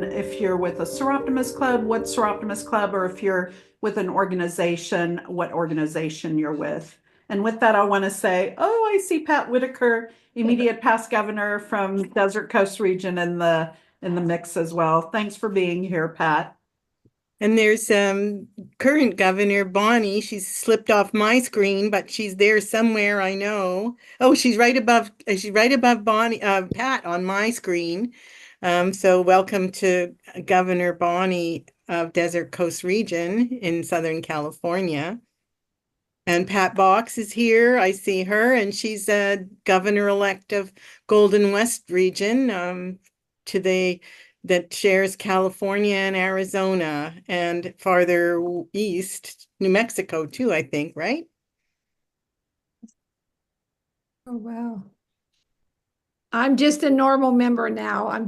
if you're with a Soroptimist club, what Soroptimist club, or if you're with an organization, what organization you're with. And with that, I want to say, oh, I see Pat Whitaker, immediate past governor from Desert Coast region in the mix as well. Thanks for being here, Pat. And there's current governor Bonnie. She's slipped off my screen, but she's there somewhere, I know. Oh, she's right above Bonnie Pat on my screen. So welcome to Governor Bonnie of Desert Coast Region in Southern California. And Pat Box is here. I see her, and she's a governor-elect of Golden West region to the that shares California and Arizona and farther east, New Mexico too, I think, right? Oh, wow. I'm just a normal member now. I'm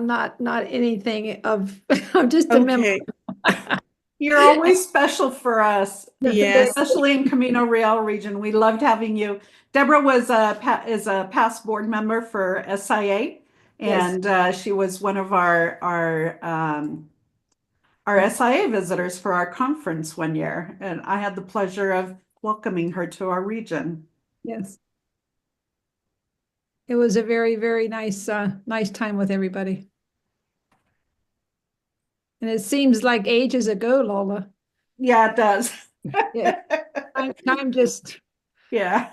not anything of, I'm just a member. Okay. You're always special for us, Yes. especially in Camino Real region. We loved having you. Deborah is a past board member for SIA, Yes. and she was one of our SIA visitors for our conference one year, and I had the pleasure of welcoming her to our region. Yes. It was a very, very nice, nice time with everybody. And it seems like ages ago, Lola. Yeah, it does. Yeah. Time just, Yeah.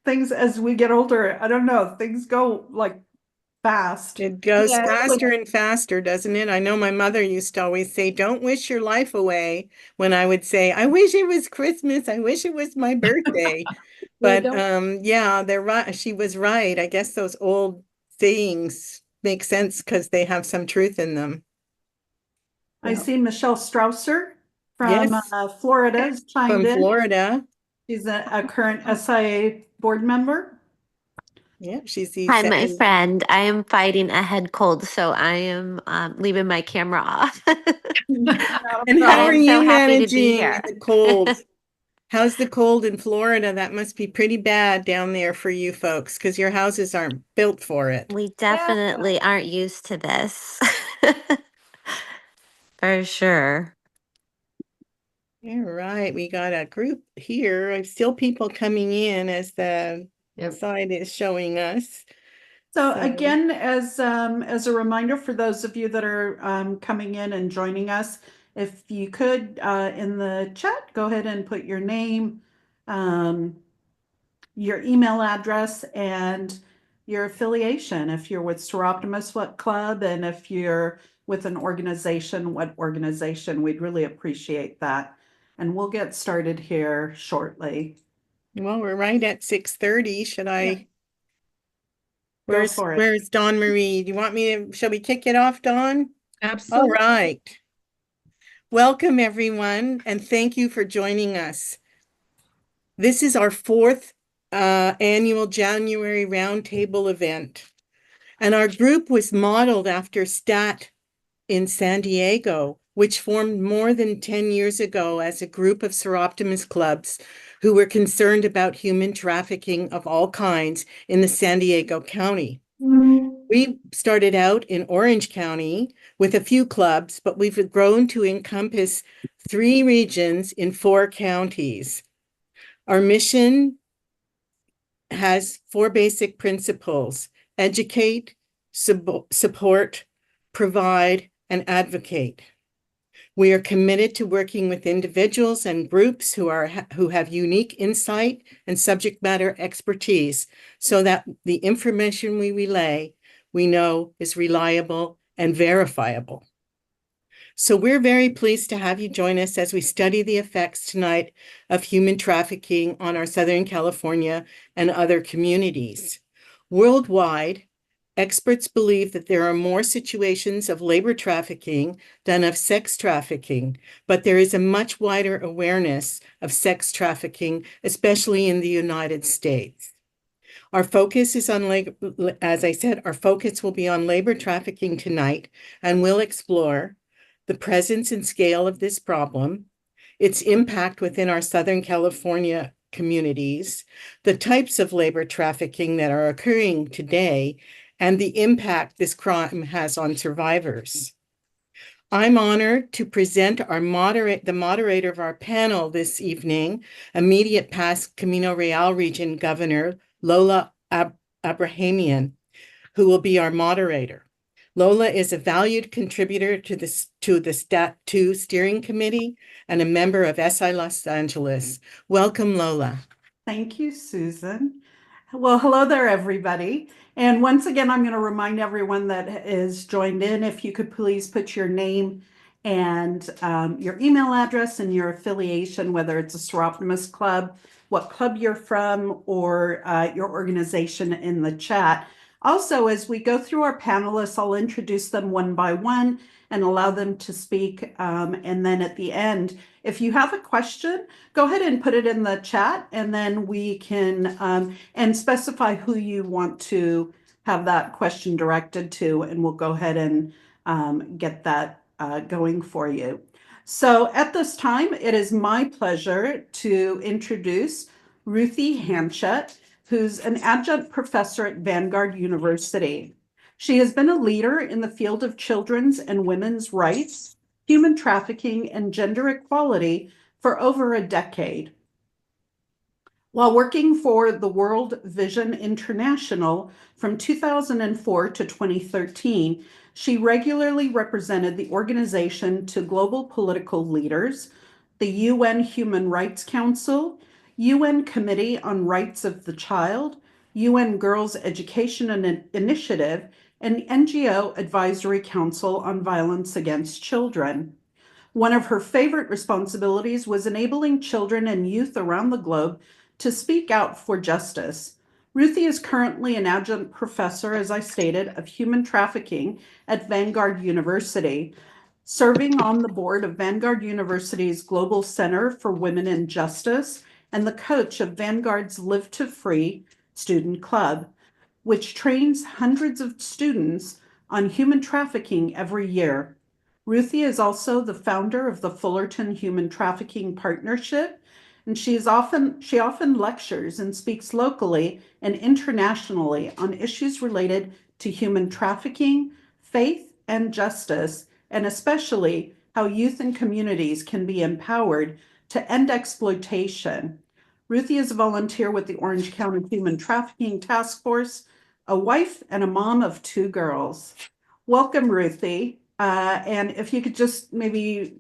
Things as we get older, I don't know, things go like fast. It goes Yeah. faster and faster, doesn't it? I know my mother used to always say, "Don't wish your life away." When I would say, "I wish it was Christmas. I wish it was my birthday." yeah, But yeah, they're right. She was right. I guess those old sayings make sense because they have some truth in them. I Yeah. see Michelle Strausser from Yes, Florida has chimed from in. Florida. She's a current SIA board member. Yeah, she's the Hi, my second. friend. I am fighting a head cold, so I am leaving my camera off. And But how I are am so you happy to be managing here. the cold? How's the cold in Florida? That must be pretty bad down there for you folks because your houses aren't built for it. We Yeah. definitely aren't used to this. For sure. All right, we got a group here. I've still people coming in as the slide is showing us. So So- again, as a reminder for those of you that are coming in and joining us, if you could in the chat, go ahead and put your name, your email address, and your affiliation. If you're with Soroptimist, what club, and if you're with an organization, what organization, we'd really appreciate that. And we'll get started here shortly. Well, we're right at 6:30. Should I? Yeah. Go for it. Where's Dawn Marie? Do you want me to, shall we kick it off, Dawn? Absolutely. All right. Welcome, everyone, and thank you for joining us. This is our fourth annual January Roundtable event, and our group was modeled after STAT in San Diego, which formed more than 10 years ago as a group of Soroptimist clubs who were concerned about human trafficking of all kinds in the San Diego County. We started out in Orange County with a few clubs, but we've grown to encompass 3 regions in 4 counties. Our mission has 4 basic principles: educate, support, provide, and advocate. We are committed to working with individuals and groups who have unique insight and subject matter expertise so that the information we relay, we know is reliable and verifiable. So we're very pleased to have you join us as we study the effects tonight of human trafficking on our Southern California and other communities. Worldwide, experts believe that there are more situations of labor trafficking than of sex trafficking, but there is a much wider awareness of sex trafficking, especially in the United States. Our focus is on, as I said, our focus will be on labor trafficking tonight, and we'll explore the presence and scale of this problem, its impact within our Southern California communities, the types of labor trafficking that are occurring today, and the impact this crime has on survivors. I'm honored to present the moderator of our panel this evening, immediate past Camino Real region Governor Lola Abrahamian, who will be our moderator. Lola is a valued contributor to the STAT2 steering committee and a member of SI Los Angeles. Welcome, Lola. Thank you, Susan. Well, hello there, everybody. And once again, I'm going to remind everyone that is joined in, if you could please put your name and your email address and your affiliation, whether it's a Soroptimist Club, what club you're from, or your organization in the chat. Also, as we go through our panelists, I'll introduce them one by one and allow them to speak. And then at the end, if you have a question, go ahead and put it in the chat, and then we can and specify who you want to have that question directed to, and we'll go ahead and get that going for you. So at this time, it is my pleasure to introduce Ruthie Hanchett, who's an adjunct professor at Vanguard University. She has been a leader in the field of children's and women's rights, human trafficking, and gender equality for over a decade. While working for the World Vision International from 2004 to 2013, she regularly represented the organization to global political leaders, the UN Human Rights Council, UN Committee on Rights of the Child, UN Girls Education Initiative, and NGO Advisory Council on Violence Against Children. One of her favorite responsibilities was enabling children and youth around the globe to speak out for justice. Ruthie is currently an adjunct professor, as I stated, of human trafficking at Vanguard University, serving on the board of Vanguard University's Global Center for Women in Justice and the coach of Vanguard's Live to Free student club, which trains hundreds of students on human trafficking every year. Ruthie is also the founder of the Fullerton Human Trafficking Partnership, and she often lectures and speaks locally and internationally on issues related to human trafficking, faith, and justice, and especially how youth and communities can be empowered to end exploitation. Ruthie is a volunteer with the Orange County Human Trafficking Task Force, a wife and a mom of 2 girls. Welcome, Ruthie. And if you could just maybe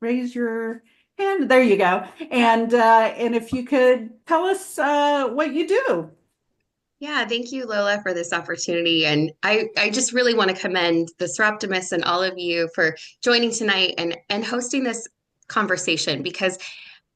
raise your hand, there you go. And if you could tell us what you do. Yeah, thank you, Lola, for this opportunity. And I just really want to commend the Soroptimists and all of you for joining tonight and hosting this conversation, because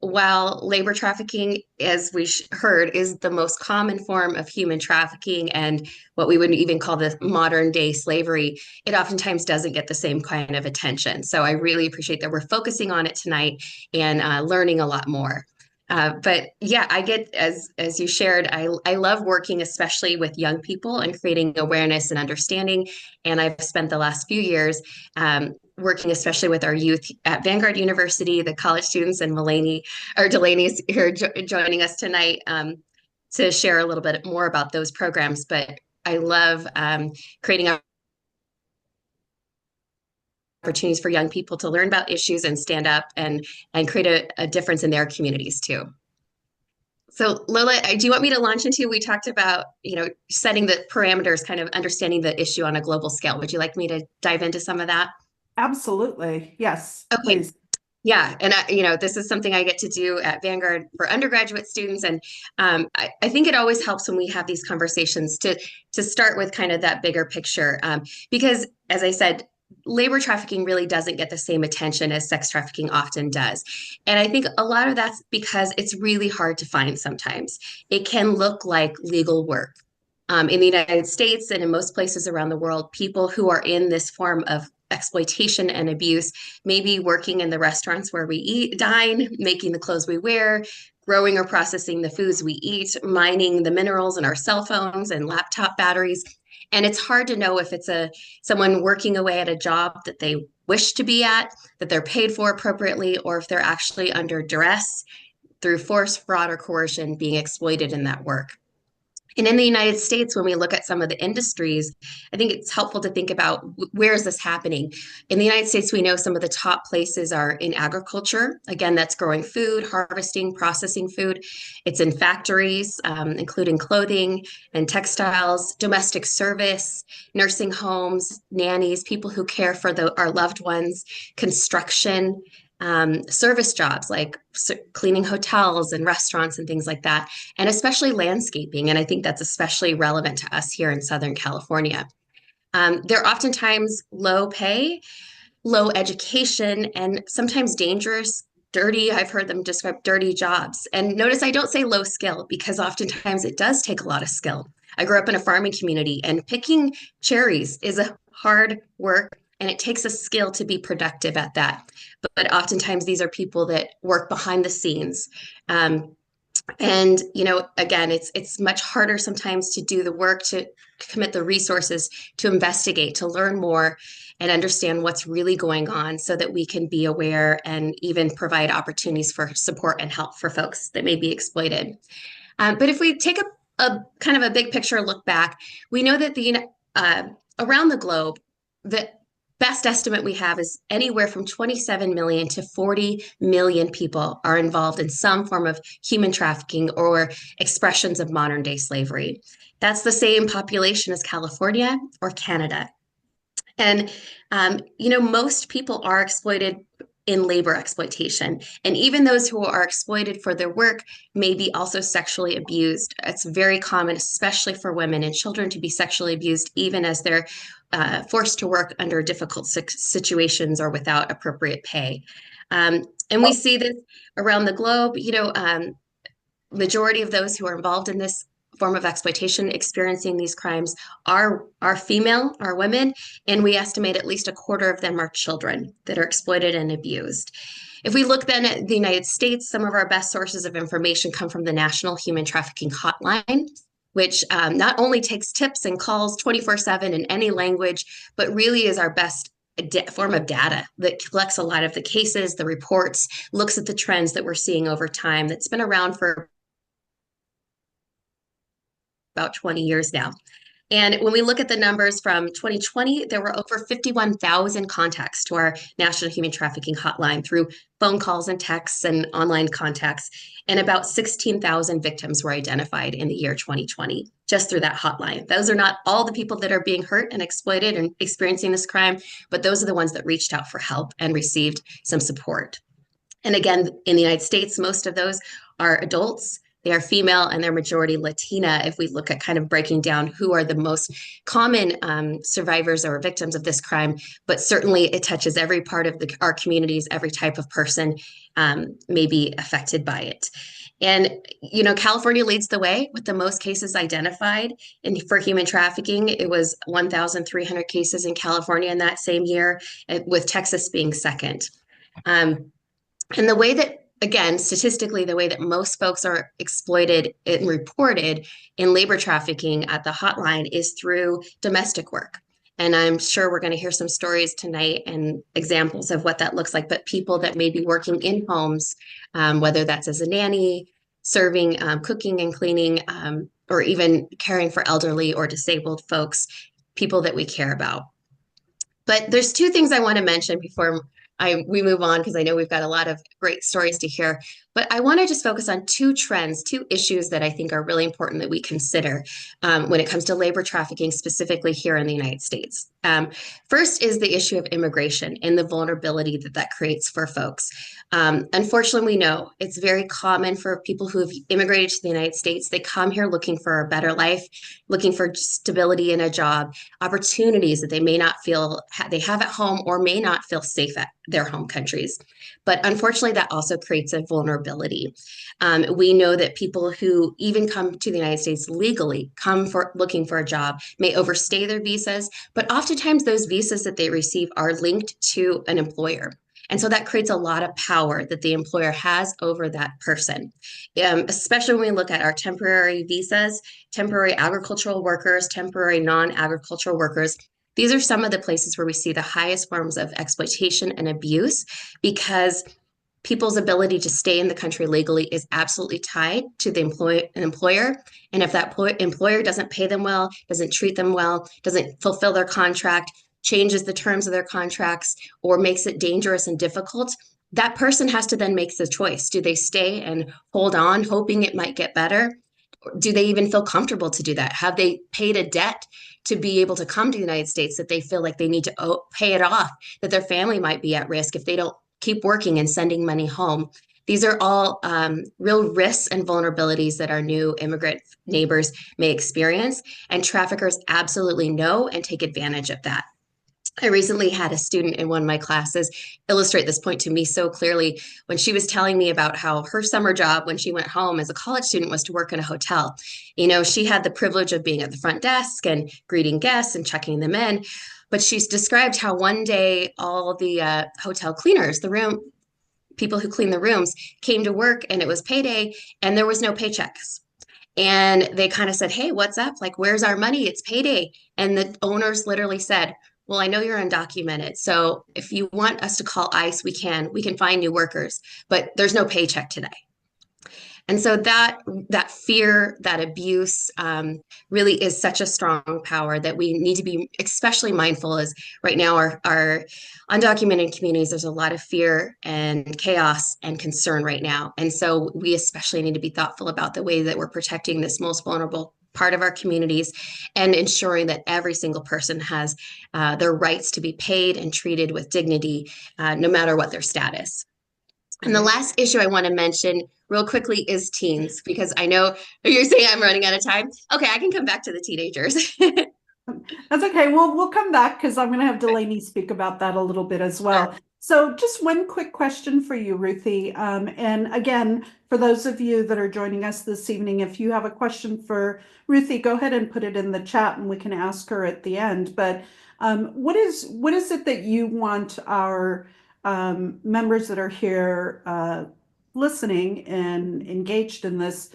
while labor trafficking, as we heard, is the most common form of human trafficking and what we would even call the modern day slavery, it oftentimes doesn't get the same kind of attention. So I really appreciate that we're focusing on it tonight and learning a lot more. But yeah, I get, as you shared, I love working especially with young people and creating awareness and understanding. And I've spent the last few years working especially with our youth at Vanguard University, the college students, and Delaney's here joining us tonight to share a little bit more about those programs. But I love creating opportunities for young people to learn about issues and stand up and create a difference in their communities too. So Lola, do you want me to launch into, we talked about, setting the parameters, kind of understanding the issue on a global scale. Would you like me to dive into some of that? Absolutely. Yes, Okay. please. Yeah, and this is something I get to do at Vanguard for undergraduate students, and I think it always helps when we have these conversations to start with kind of that bigger picture, because as I said, labor trafficking really doesn't get the same attention as sex trafficking often does, and I think a lot of that's because it's really hard to find sometimes. It can look like legal work. In the United States and in most places around the world, people who are in this form of exploitation and abuse, maybe working in the restaurants where we dine, making the clothes we wear, growing or processing the foods we eat, mining the minerals in our cell phones and laptop batteries. And it's hard to know if it's someone working away at a job that they wish to be at, that they're paid for appropriately, or if they're actually under duress through force, fraud, or coercion being exploited in that work. And in the United States, when we look at some of the industries, I think it's helpful to think about where is this happening? In the United States, we know some of the top places are in agriculture. Again, that's growing food, harvesting, processing food. It's in factories, including clothing and textiles, domestic service, nursing homes, nannies, people who care for our loved ones, construction, service jobs like cleaning hotels and restaurants and things like that, and especially landscaping. And I think that's especially relevant to us here in Southern California. They're oftentimes low pay, low education, and sometimes dangerous, dirty. I've heard them describe dirty jobs. And notice I don't say low skill because oftentimes it does take a lot of skill. I grew up in a farming community, and picking cherries is a hard work, and it takes a skill to be productive at that. But oftentimes these are people that work behind the scenes. And again, it's much harder sometimes to do the work, to commit the resources, to investigate, to learn more and understand what's really going on so that we can be aware and even provide opportunities for support and help for folks that may be exploited. But if we take a kind of a big picture look back, we know that around the globe, the best estimate we have is anywhere from 27 million to 40 million people are involved in some form of human trafficking or expressions of modern day slavery. That's the same population as California or Canada. And, most people are exploited in labor exploitation. And even those who are exploited for their work may be also sexually abused. It's very common, especially for women and children, to be sexually abused, even as they're forced to work under difficult situations or without appropriate pay. And we see this around the globe. Majority of those who are involved in this form of exploitation experiencing these crimes are female, are women, and we estimate at least a quarter of them are children that are exploited and abused. If we look then at the United States, some of our best sources of information come from the National Human Trafficking Hotline, which not only takes tips and calls 24/7 in any language, but really is our best form of data that collects a lot of the cases, the reports, looks at the trends that we're seeing over time. That's been around for about 20 years now. And when we look at the numbers from 2020, there were over 51,000 contacts to our National Human Trafficking Hotline through phone calls and texts and online contacts. And about 16,000 victims were identified in the year 2020, just through that hotline. Those are not all the people that are being hurt and exploited and experiencing this crime, but those are the ones that reached out for help and received some support. And again, in the United States, most of those are adults. They are female and they're majority Latina. If we look at kind of breaking down who are the most common survivors or victims of this crime, but certainly it touches every part of our communities, every type of person may be affected by it. And, California leads the way with the most cases identified for human trafficking. It was 1,300 cases in California in that same year, with Texas being second. And the way that, again, statistically, the way that most folks are exploited and reported in labor trafficking at the hotline is through domestic work. And I'm sure we're going to hear some stories tonight and examples of what that looks like, but people that may be working in homes, whether that's as a nanny, serving, cooking and cleaning, or even caring for elderly or disabled folks, people that we care about. But there's two things I want to mention before we move on, because I know we've got a lot of great stories to hear, but I want to just focus on two trends, two issues that I think are really important that we consider when it comes to labor trafficking, specifically here in the United States. First is the issue of immigration and the vulnerability that creates for folks. Unfortunately, we know it's very common for people who have immigrated to the United States. They come here looking for a better life, looking for stability in a job, opportunities that they may not feel they have at home or may not feel safe at their home countries. But unfortunately, that also creates a vulnerability. We know that people who even come to the United States legally, come for looking for a job, may overstay their visas, but oftentimes those visas that they receive are linked to an employer. And so that creates a lot of power that the employer has over that person, especially when we look at our temporary visas, temporary agricultural workers, temporary non-agricultural workers. These are some of the places where we see the highest forms of exploitation and abuse, because people's ability to stay in the country legally is absolutely tied to the employer. And if that employer doesn't pay them well, doesn't treat them well, doesn't fulfill their contract, changes the terms of their contracts, or makes it dangerous and difficult, that person has to then make the choice. Do they stay and hold on, hoping it might get better? Do they even feel comfortable to do that? Have they paid a debt to be able to come to the United States that they feel like they need to pay it off, that their family might be at risk if they don't keep working and sending money home? These are all real risks and vulnerabilities that our new immigrant neighbors may experience, and traffickers absolutely know and take advantage of that. I recently had a student in one of my classes illustrate this point to me so clearly when she was telling me about how her summer job when she went home as a college student was to work in a hotel. You know, she had the privilege of being at the front desk and greeting guests and checking them in. But she's described how one day all the hotel cleaners, the room people who clean the rooms, came to work and it was payday and there was no paychecks. And they kind of said, "Hey, what's up? Like, where's our money? It's payday." And the owners literally said, "Well, I know you're undocumented. So if you want us to call ICE, we can. We can find new workers, but there's no paycheck today." And so that fear, that abuse, really is such a strong power that we need to be especially mindful. As right now, our undocumented communities, there's a lot of fear and chaos and concern right now, and so we especially need to be thoughtful about the way that we're protecting this most vulnerable part of our communities and ensuring that every single person has their rights to be paid and treated with dignity, no matter what their status. And the last issue I want to mention real quickly is teens, because I know you're saying I'm running out of time. Okay, I can come back to the teenagers. That's okay. We'll come back because I'm going to have Delaney speak about that a little bit as well. So just one quick question for you, Ruthie. And again, for those of you that are joining us this evening, if you have a question for Ruthie, go ahead and put it in the chat and we can ask her at the end. But what is it that you want our members that are here listening and engaged in this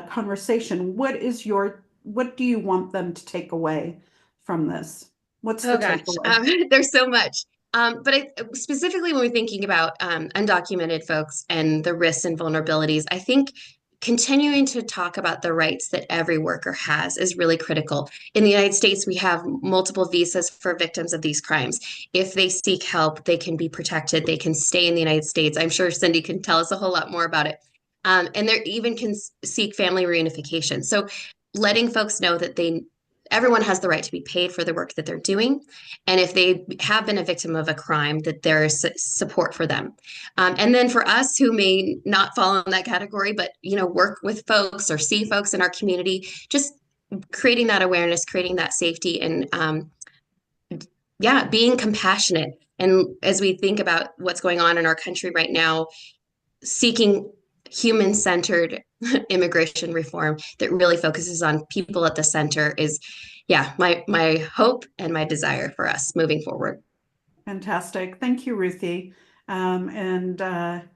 conversation? What do you want them to take away from this? What's the takeaway? There's so much. But specifically when we're thinking about undocumented folks and the risks and vulnerabilities, I think continuing to talk about the rights that every worker has is really critical. In the United States, we have multiple visas for victims of these crimes. If they seek help, they can be protected. They can stay in the United States. I'm sure Cindy can tell us a whole lot more about it. And they even can seek family reunification. So letting folks know that everyone has the right to be paid for the work that they're doing. And if they have been a victim of a crime, that there is support for them. And then for us who may not fall in that category, but, work with folks or see folks in our community, just creating that awareness, creating that safety, and being compassionate. And as we think about what's going on in our country right now, seeking human-centered immigration reform that really focuses on people at the center is, my hope and my desire for us moving forward. Fantastic. Thank you, Ruthie. As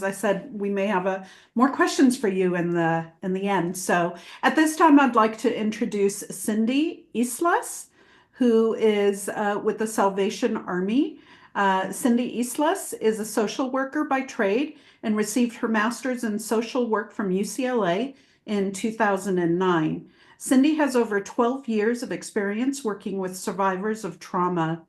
I said, we may have more questions for you in the end. So at this time, I'd like to introduce Cindy Islas, who is with the Salvation Army. Cindy Islas is a social worker by trade and received her master's in social work from UCLA in 2009. Cindy has over 12 years of experience working with survivors of trauma.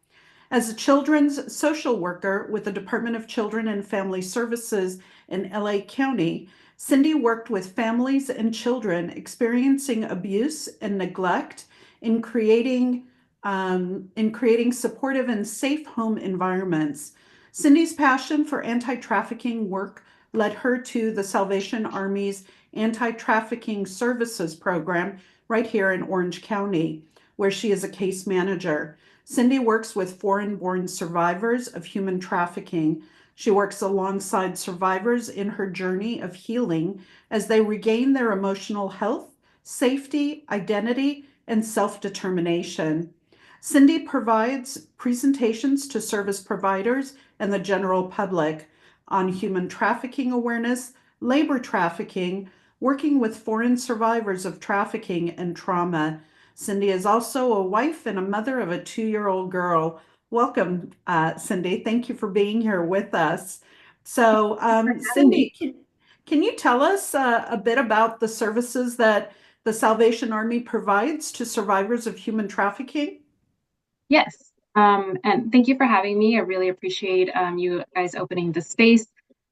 As a children's social worker with the Department of Children and Family Services in LA County, Cindy worked with families and children experiencing abuse and neglect in creating supportive and safe home environments. Cindy's passion for anti-trafficking work led her to the Salvation Army's Anti-Trafficking Services program right here in Orange County, where she is a case manager. Cindy works with foreign-born survivors of human trafficking. She works alongside survivors in her journey of healing as they regain their emotional health, safety, identity, and self-determination. Cindy provides presentations to service providers and the general public on human trafficking awareness, labor trafficking, working with foreign survivors of trafficking and trauma. Cindy is also a wife and a mother of a 2-year-old girl. Welcome, Cindy. Thank you for being here with us. So, having Cindy, me. can you tell us a bit about the services that the Salvation Army provides to survivors of human trafficking? Yes, and thank you for having me. I really appreciate you guys opening the space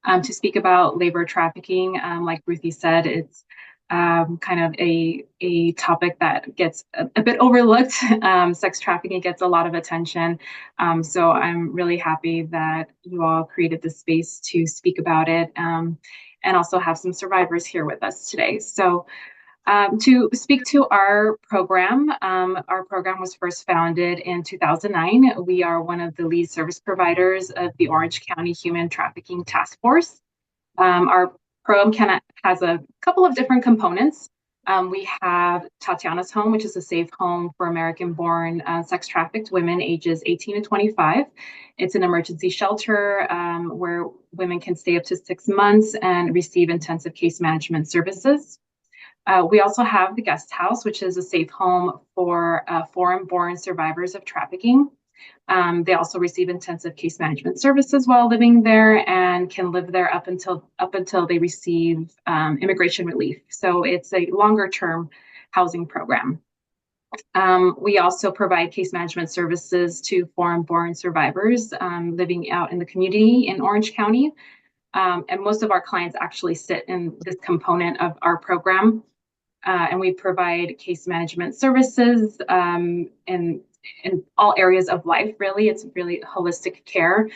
to speak about labor trafficking. Like Ruthie said, it's kind of a topic that gets a bit overlooked. Sex trafficking gets a lot of attention. So I'm really happy that you all created this space to speak about it, and also have some survivors here with us today. So to speak to our program was first founded in 2009. We are one of the lead service providers of the Orange County Human Trafficking Task Force. Our program has a couple of different components. We have Tatiana's Home, which is a safe home for American-born sex trafficked women ages 18 to 25. It's an emergency shelter where women can stay up to 6 months and receive intensive case management services. We also have the Guest House, which is a safe home for foreign-born survivors of trafficking. They also receive intensive case management services while living there and can live there up until they receive immigration relief. So it's a longer-term housing program. We also provide case management services to foreign-born survivors living out in the community in Orange County. And most of our clients actually sit in this component of our program. And we provide case management services in all areas of life, really. It's really holistic care.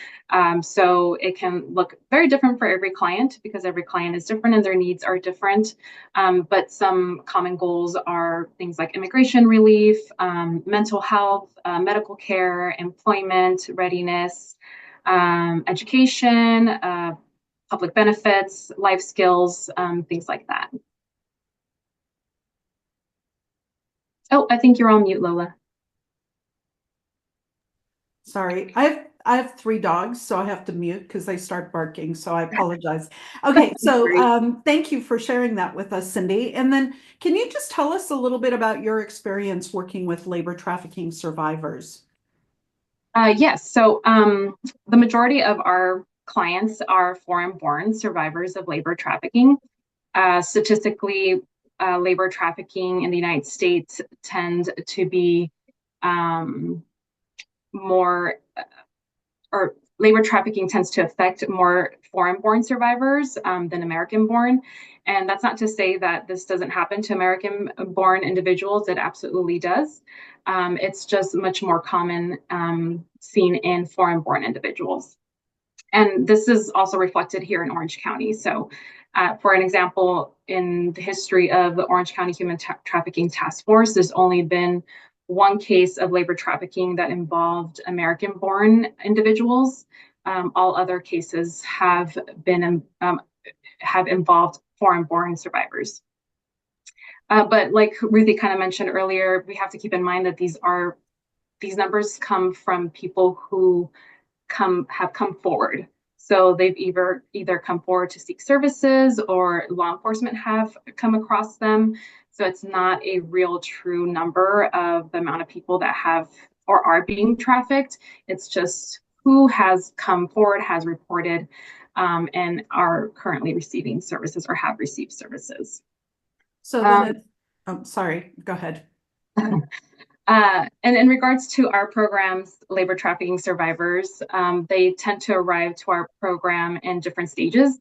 So it can look very different for every client because every client is different and their needs are different. But some common goals are things like immigration relief, mental health, medical care, employment readiness, education, public benefits, life skills, things like that. Oh, I think you're on mute, Lola. Sorry, I have 3 dogs, so I have to mute because they start barking. So I apologize. Okay, so thank you for sharing that with us, Cindy. And then can you just tell us a little bit about your experience working with labor trafficking survivors? Yes, so the majority of our clients are foreign-born survivors of labor trafficking. Statistically, labor trafficking in the United States tend to be or labor trafficking tends to affect more foreign-born survivors than American-born. And that's not to say that this doesn't happen to American-born individuals. It absolutely does. It's just much more common seen in foreign-born individuals. And this is also reflected here in Orange County. So for an example, in the history of the Orange County Human Trafficking Task Force, there's only been one case of labor trafficking that involved American-born individuals. All other cases have involved foreign-born survivors. But like Ruthie kind of mentioned earlier, we have to keep in mind that these numbers come from people who have come forward. So they've either come forward to seek services or law enforcement have come across them. So it's not a real true number of the amount of people that have or are being trafficked. It's just who has come forward, has reported, and are currently receiving services or have received services. So then, sorry, go ahead. And in regards to our programs, labor trafficking survivors, they tend to arrive to our program in different stages.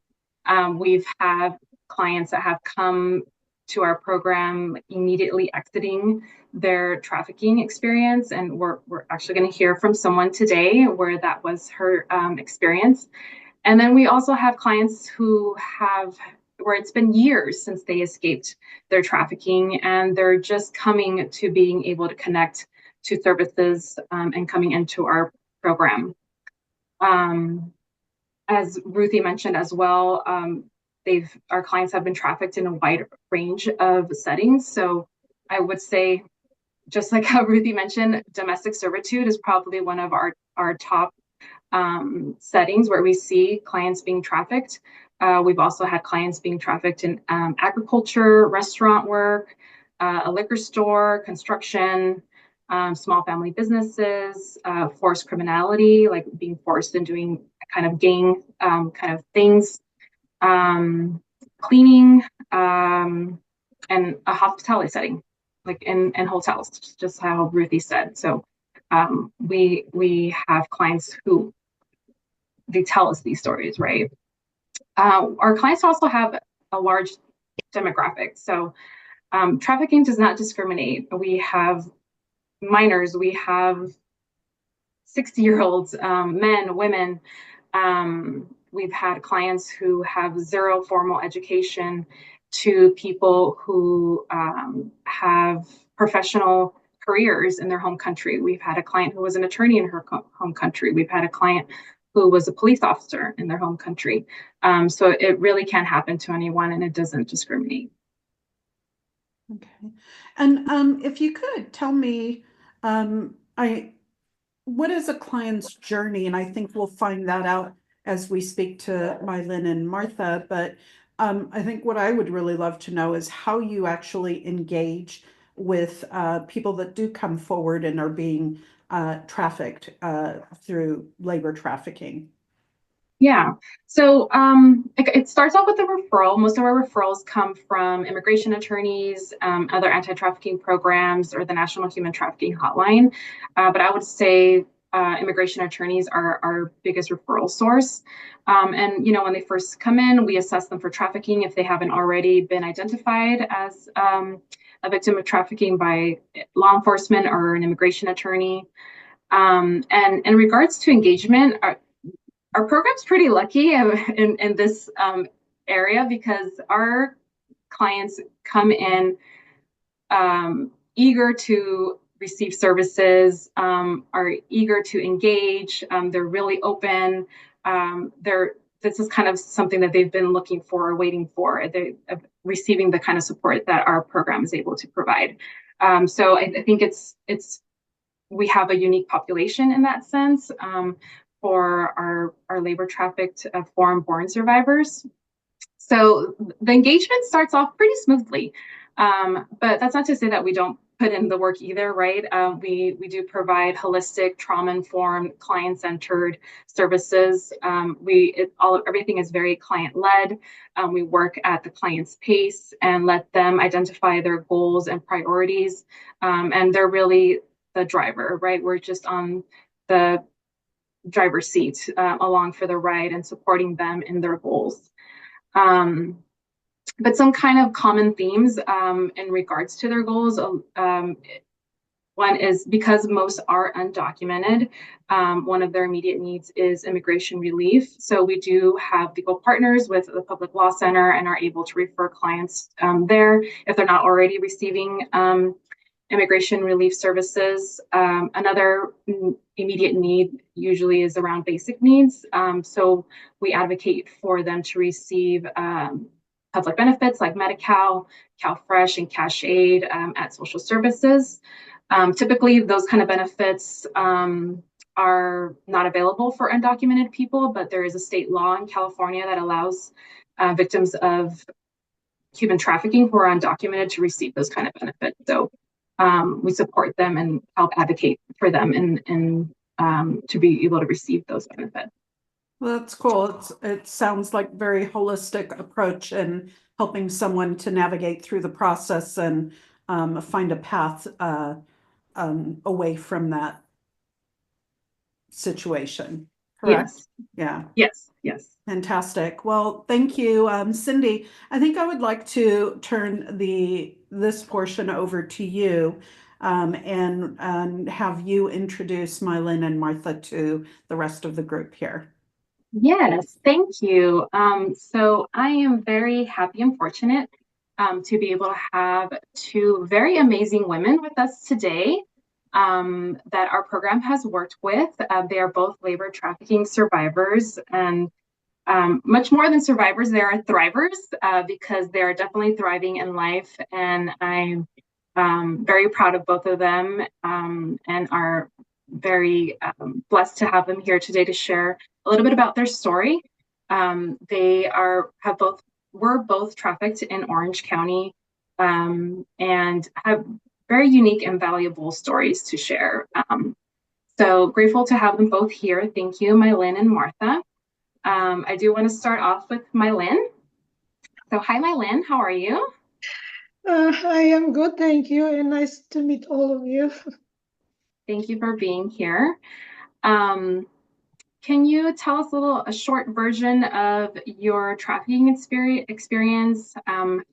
We've had clients that have come to our program immediately exiting their trafficking experience, and we're actually going to hear from someone today where that was her experience. And then we also have clients where it's been years since they escaped their trafficking and they're just coming to being able to connect to services and coming into our program. As Ruthie mentioned as well, our clients have been trafficked in a wide range of settings. So I would say, just like how Ruthie mentioned, domestic servitude is probably one of our top settings where we see clients being trafficked. We've also had clients being trafficked in agriculture, restaurant work, a liquor store, construction, small family businesses, forced criminality, like being forced in doing kind of gang kind of things, cleaning, and a hospitality setting, like in hotels, just how Ruthie said. So we have clients who they tell us these stories, right? Our clients also have a large demographic. So trafficking does not discriminate. We have minors, we have 60-year-olds, men, women. We've had clients who have zero formal education to people who have professional careers in their home country. We've had a client who was an attorney in her home country. We've had a client who was a police officer in their home country. So it really can happen to anyone, and it doesn't discriminate. Okay. And if you could tell me, what is a client's journey? And I think we'll find that out as we speak to Mylin and Martha. But I think what I would really love to know is how you actually engage with people that do come forward and are being trafficked through labor trafficking. Yeah. So it starts off with a referral. Most of our referrals come from immigration attorneys, other anti-trafficking programs, or the National Human Trafficking Hotline. But I would say immigration attorneys are our biggest referral source. And, when they first come in, we assess them for trafficking if they haven't already been identified as a victim of trafficking by law enforcement or an immigration attorney. And in regards to engagement, our program's pretty lucky in this area because our clients come in eager to receive services, are eager to engage. They're really open. This is kind of something that they've been looking for or waiting for. They're receiving the kind of support that our program is able to provide. So I think we have a unique population in that sense. For our labor trafficked foreign-born survivors. So the engagement starts off pretty smoothly, but that's not to say that we don't put in the work either, right? We do provide holistic, trauma-informed, client-centered services. Everything is very client-led. We work at the client's pace and let them identify their goals and priorities, and they're really the driver, right? We're just on the driver's seat along for the ride and supporting them in their goals. But some kind of common themes in regards to their goals. One is because most are undocumented, one of their immediate needs is immigration relief. So we do have legal partners with the Public Law Center and are able to refer clients there if they're not already receiving immigration relief services. Another immediate need usually is around basic needs. So we advocate for them to receive public benefits like Medi-Cal, CalFresh, and Cash Aid at social services. Typically, those kind of benefits are not available for undocumented people, but there is a state law in California that allows victims of human trafficking who are undocumented to receive those kind of benefits. So we support them and help advocate for them and to be able to receive those benefits. Well, that's cool. It sounds like a very holistic approach in helping someone to navigate through the process and find a path away from that situation. Correct? Yes. Yeah. Yes. Yes. Fantastic. Well, thank you, Cindy. I think I would like to turn this portion over to you and have you introduce Mylin and Martha to the rest of the group here. Yes, thank you. So I am very happy and fortunate to be able to have two very amazing women with us today that our program has worked with. They are both labor trafficking survivors, and much more than survivors, they are thrivers because they are definitely thriving in life. And I'm very proud of both of them and are very blessed to have them here today to share a little bit about their story. They were both trafficked in Orange County and have very unique and valuable stories to share. So grateful to have them both here. Thank you, Mylin and Martha. I do want to start off with Mylin. So hi, Mylin, how are you? I am good, thank you, and nice to meet all of you. Thank you for being here. Can you tell us a short version of your trafficking experience,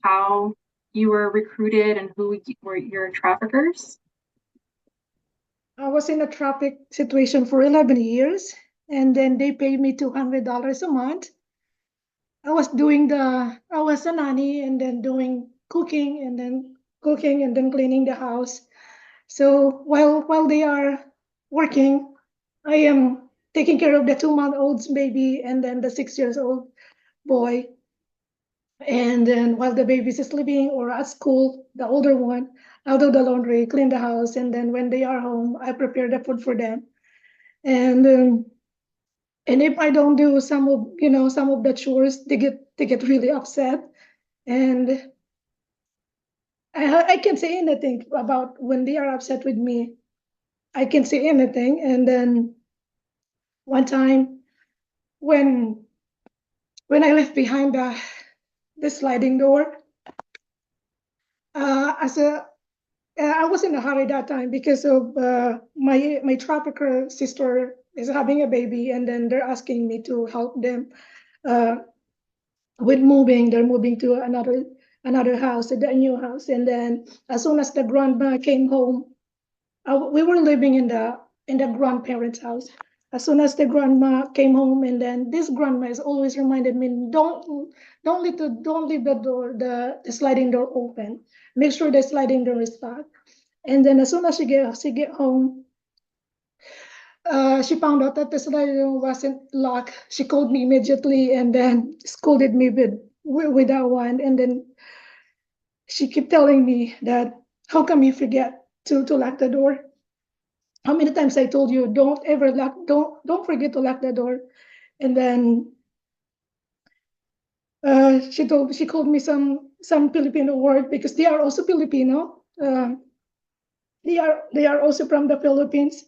how you were recruited and who were your traffickers? I was in a traffic situation for 11 years, and then they paid me $200 a month. I was a nanny and then doing cooking and then cleaning the house. So while they are working, I am taking care of the 2-month-old's baby and then the 6 years old boy. And then while the baby's sleeping or at school, the older one, I'll do the laundry, clean the house, and then when they are home, I prepare the food for them. And if I don't do some of the chores, they get really upset. And I can't say anything about when they are upset with me. I can't say anything. And then one time when I left behind the sliding door, as a I was in a hurry that time because of my trafficker sister is having a baby, and then they're asking me to help them uh, with moving. They're moving to another house, a new house, and then as soon as the grandma came home, we were living in the grandparents' house. As soon as the grandma came home, and then this grandma has always reminded me, don't leave the sliding door open. Make sure the sliding door is locked. And then as soon as she get home, she found out that the sliding door wasn't locked. She called me immediately and then scolded me with that one. And then she kept telling me that, how come you forget to lock the door? How many times I told you, don't forget to lock the door. And then she called me some Filipino word because they are also Filipino. They are also from the Philippines.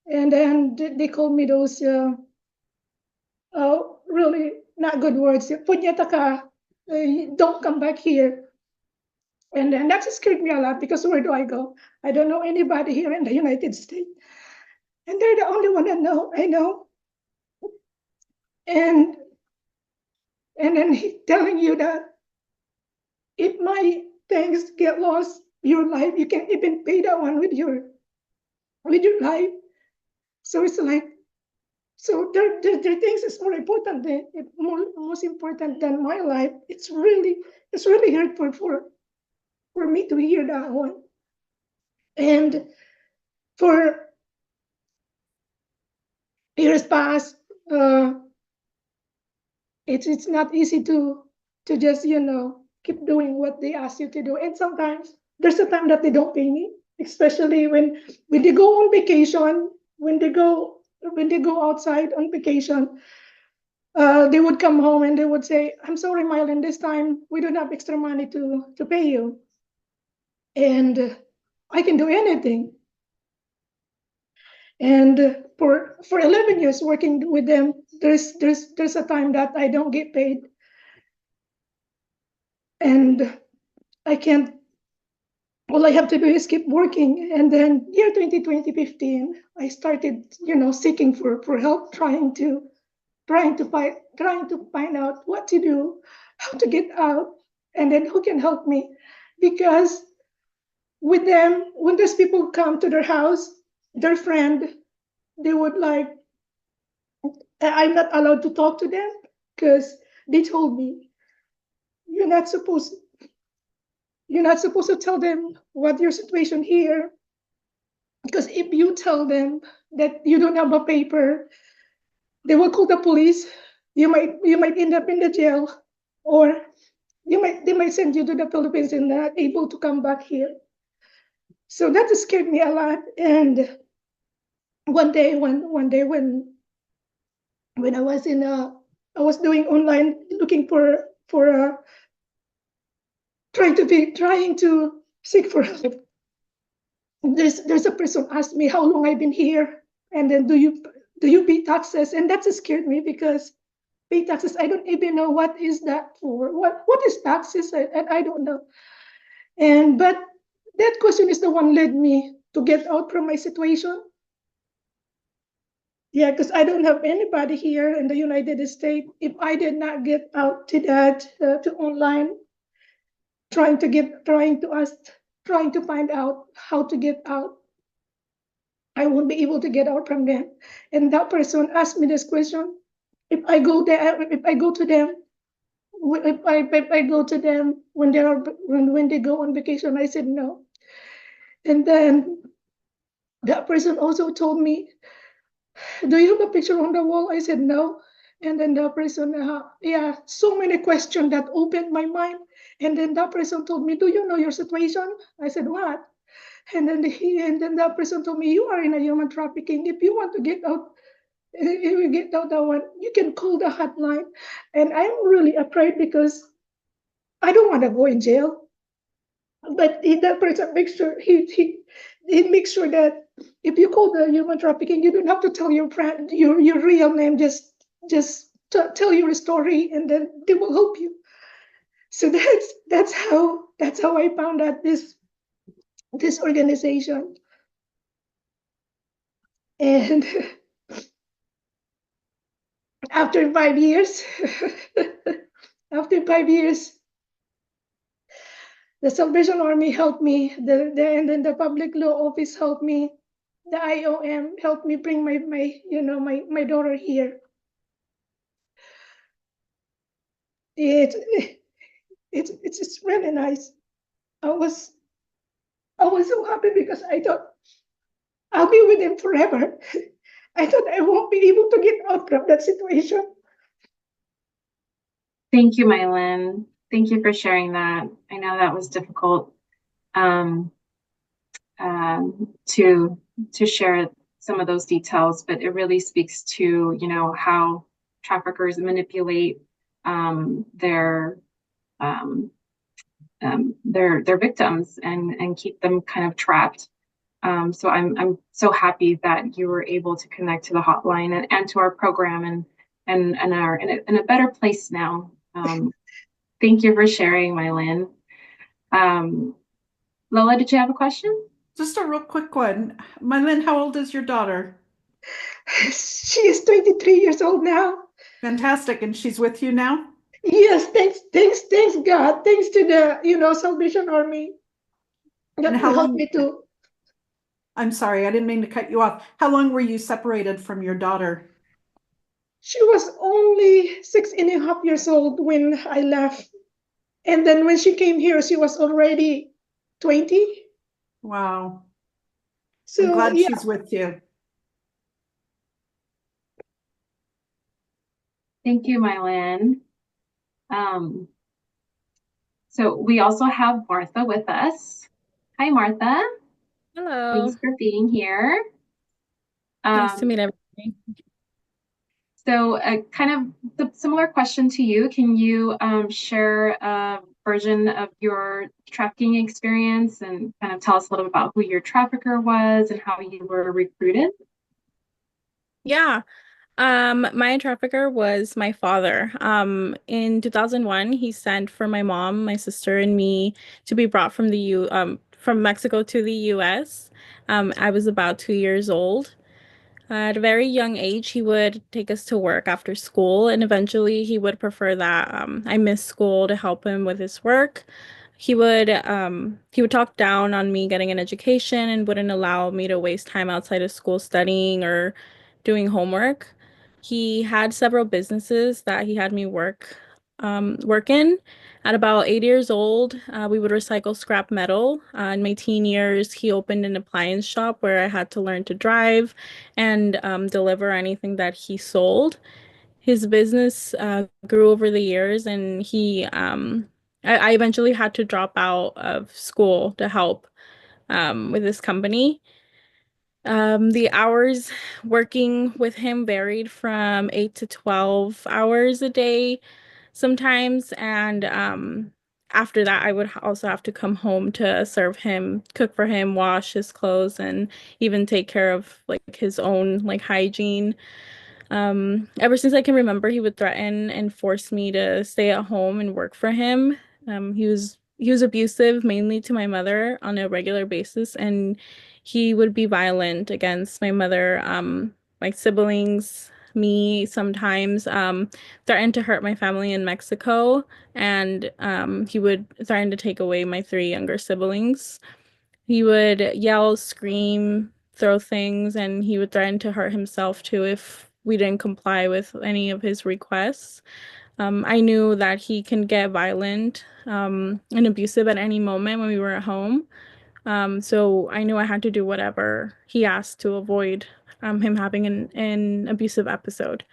And then they called me those really not good words. Punyeta ka, don't come back here. And then that scared me a lot because where do I go? I don't know anybody here in the United States. And they're the only one I know. And then he telling you that if my things get lost, your life, you can even pay that one with your life. So it's like, so their things is more important than most important than my life. It's really hurtful for me to hear that one. And for years past, it's not easy to just keep doing what they ask you to do. And sometimes there's a time that they don't pay me, especially when they go on vacation, when they go outside on vacation. They would come home and they would say, I'm sorry, Mylin, this time we don't have extra money to pay you. And I can do anything. And for 11 years working with them, there's a time that I don't get paid. And I can't, all I have to do is keep working. And then year 2015, I started, seeking for help, trying to find out what to do, how to get out, and then who can help me. Because with them, when those people come to their house, their friend, they would like, I'm not allowed to talk to them because they told me, you're not supposed to tell them what your situation here. Because if you tell them that you don't have a paper, they will call the police. You might end up in the jail, or they might send you to the Philippines and not able to come back here. So that scared me a lot. And one day when I was I was doing online looking for trying to seek for help. There's a person asked me how long I've been here, and then do you pay taxes? And that scared me because pay taxes. I don't even know what is that for. What is taxes? And I don't know. But that question is the one led me to get out from my situation. Yeah, because I don't have anybody here in the United States. If I did not get out to that, to online, trying to find out how to get out, I won't be able to get out from them. And that person asked me this question: if I go there, if I go to them, if I go to them when when they go on vacation, I said no. And then that person also told me, do you have a picture on the wall? I said no. And then the person, yeah, so many questions that opened my mind. And then that person told me, do you know your situation? I said, what? And then that person told me, you are in a human trafficking. If you want to get out, if you get out that one, you can call the hotline. And I'm really afraid because I don't want to go in jail. But that person makes sure he makes sure that if you call the human trafficking, you don't have to tell your friend your real name. Just tell your story, and then they will help you. So that's how I found out this organization. And after 5 years, after 5 years, the Salvation Army helped me. And then the Public Law Office helped me. The IOM helped me bring my daughter here. It's really nice. I was so happy because I thought I'll be with him forever. I thought I won't be able to get out from that situation. Thank you, Mylin. Thank you for sharing that. I know that was difficult to share some of those details, but it really speaks to, you know, how traffickers manipulate their victims and keep them kind of trapped. So I'm so happy that you were able to connect to the hotline and to our program and are in a better place now. Thank you for sharing, Mylin. Lola, did you have a question? Just a real quick one. Mylin, how old is your daughter? She is 23 years old now. Fantastic. And she's with you now? Yes, thanks God. Thanks to the Salvation Army that And how helped long? me to. I'm sorry, I didn't mean to cut you off. How long were you separated from your daughter? She was only 6.5 years old when I left. And then when she came here, she was already 20. Wow. So I'm glad yeah, she's with you. Thank you, Mylin. So we also have Martha with us. Hi, Martha. Hello. Thanks for being here. Nice to meet everybody. So kind of the similar question to you, can you share a version of your trafficking experience and kind of tell us a little bit about who your trafficker was and how you were recruited? Yeah. My trafficker was my father. In 2001, he sent for my mom, my sister, and me to be brought from Mexico to the US. I was about 2 years old. At a very young age, he would take us to work after school, and eventually he would prefer that I miss school to help him with his work. He would talk down on me getting an education and wouldn't allow me to waste time outside of school studying or doing homework. He had several businesses that he had me work in. At about 8 years old, we would recycle scrap metal. In my teen years, he opened an appliance shop where I had to learn to drive and deliver anything that he sold. His business grew over the years, and I eventually had to drop out of school to help with this company. The hours working with him varied from 8 to 12 hours a day sometimes. And after that, I would also have to come home to serve him, cook for him, wash his clothes, and even take care of like his own like hygiene. Ever since I can remember, he would threaten and force me to stay at home and work for him. He was abusive, mainly to my mother on a regular basis, and he would be violent against my mother, my siblings, me sometimes, threatened to hurt my family in Mexico, and he would threaten to take away my three younger siblings. He would yell, scream, throw things, and he would threaten to hurt himself too if we didn't comply with any of his requests. I knew that he can get violent and abusive at any moment when we were at home. So I knew I had to do whatever he asked to avoid him having an abusive episode.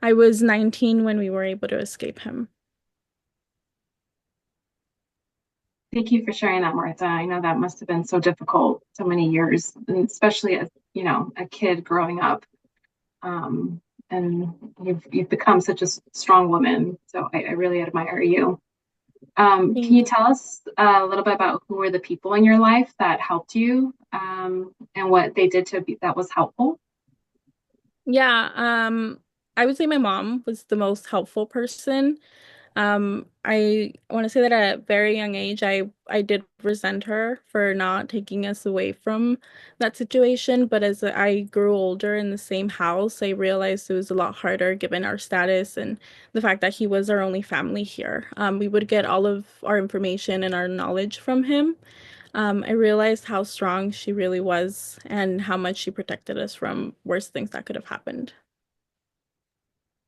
I was 19 when we were able to escape him. Thank you for sharing that, Martha. I know that must have been so difficult so many years, and especially as, you know, a kid growing up. And you've become such a strong woman. So I really admire you. Can you tell us a little bit about who were the people in your life that helped you, and what they did that was helpful? Yeah, I would say my mom was the most helpful person. I want to say that at a very young age, I did resent her for not taking us away from that situation. But as I grew older in the same house, I realized it was a lot harder given our status and the fact that he was our only family here. We would get all of our information and our knowledge from him. I realized how strong she really was and how much she protected us from worse things that could have happened.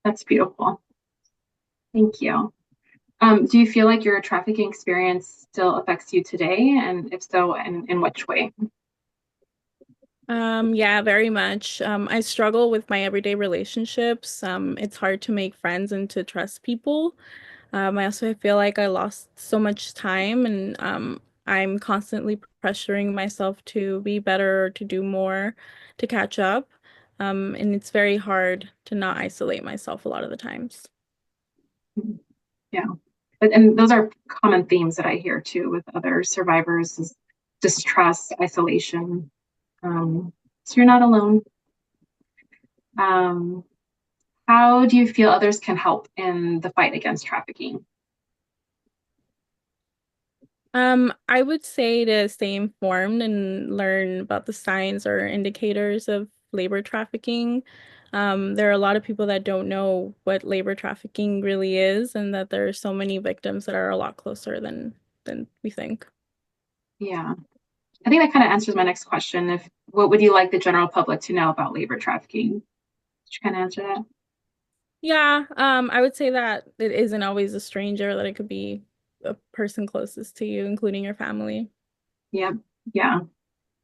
That's beautiful. Thank you. Do you feel like your trafficking experience still affects you today? And if so, in which way? Yeah, very much. I struggle with my everyday relationships. It's hard to make friends and to trust people. I also feel like I lost so much time and I'm constantly pressuring myself to be better, to do more, to catch up. And it's very hard to not isolate myself a lot of the times. Yeah. And those are common themes that I hear too with other survivors is distrust, isolation. So you're not alone. How do you feel others can help in the fight against trafficking? I would say to stay informed and learn about the signs or indicators of labor trafficking. There are a lot of people that don't know what labor trafficking really is, and that there are so many victims that are a lot closer than we think. Yeah, I think that kind of answers my next question. What would you like the general public to know about labor trafficking? Did you kind of answer that? Yeah, I would say that it isn't always a stranger, that it could be a person closest to you, including your family. Yeah, yeah.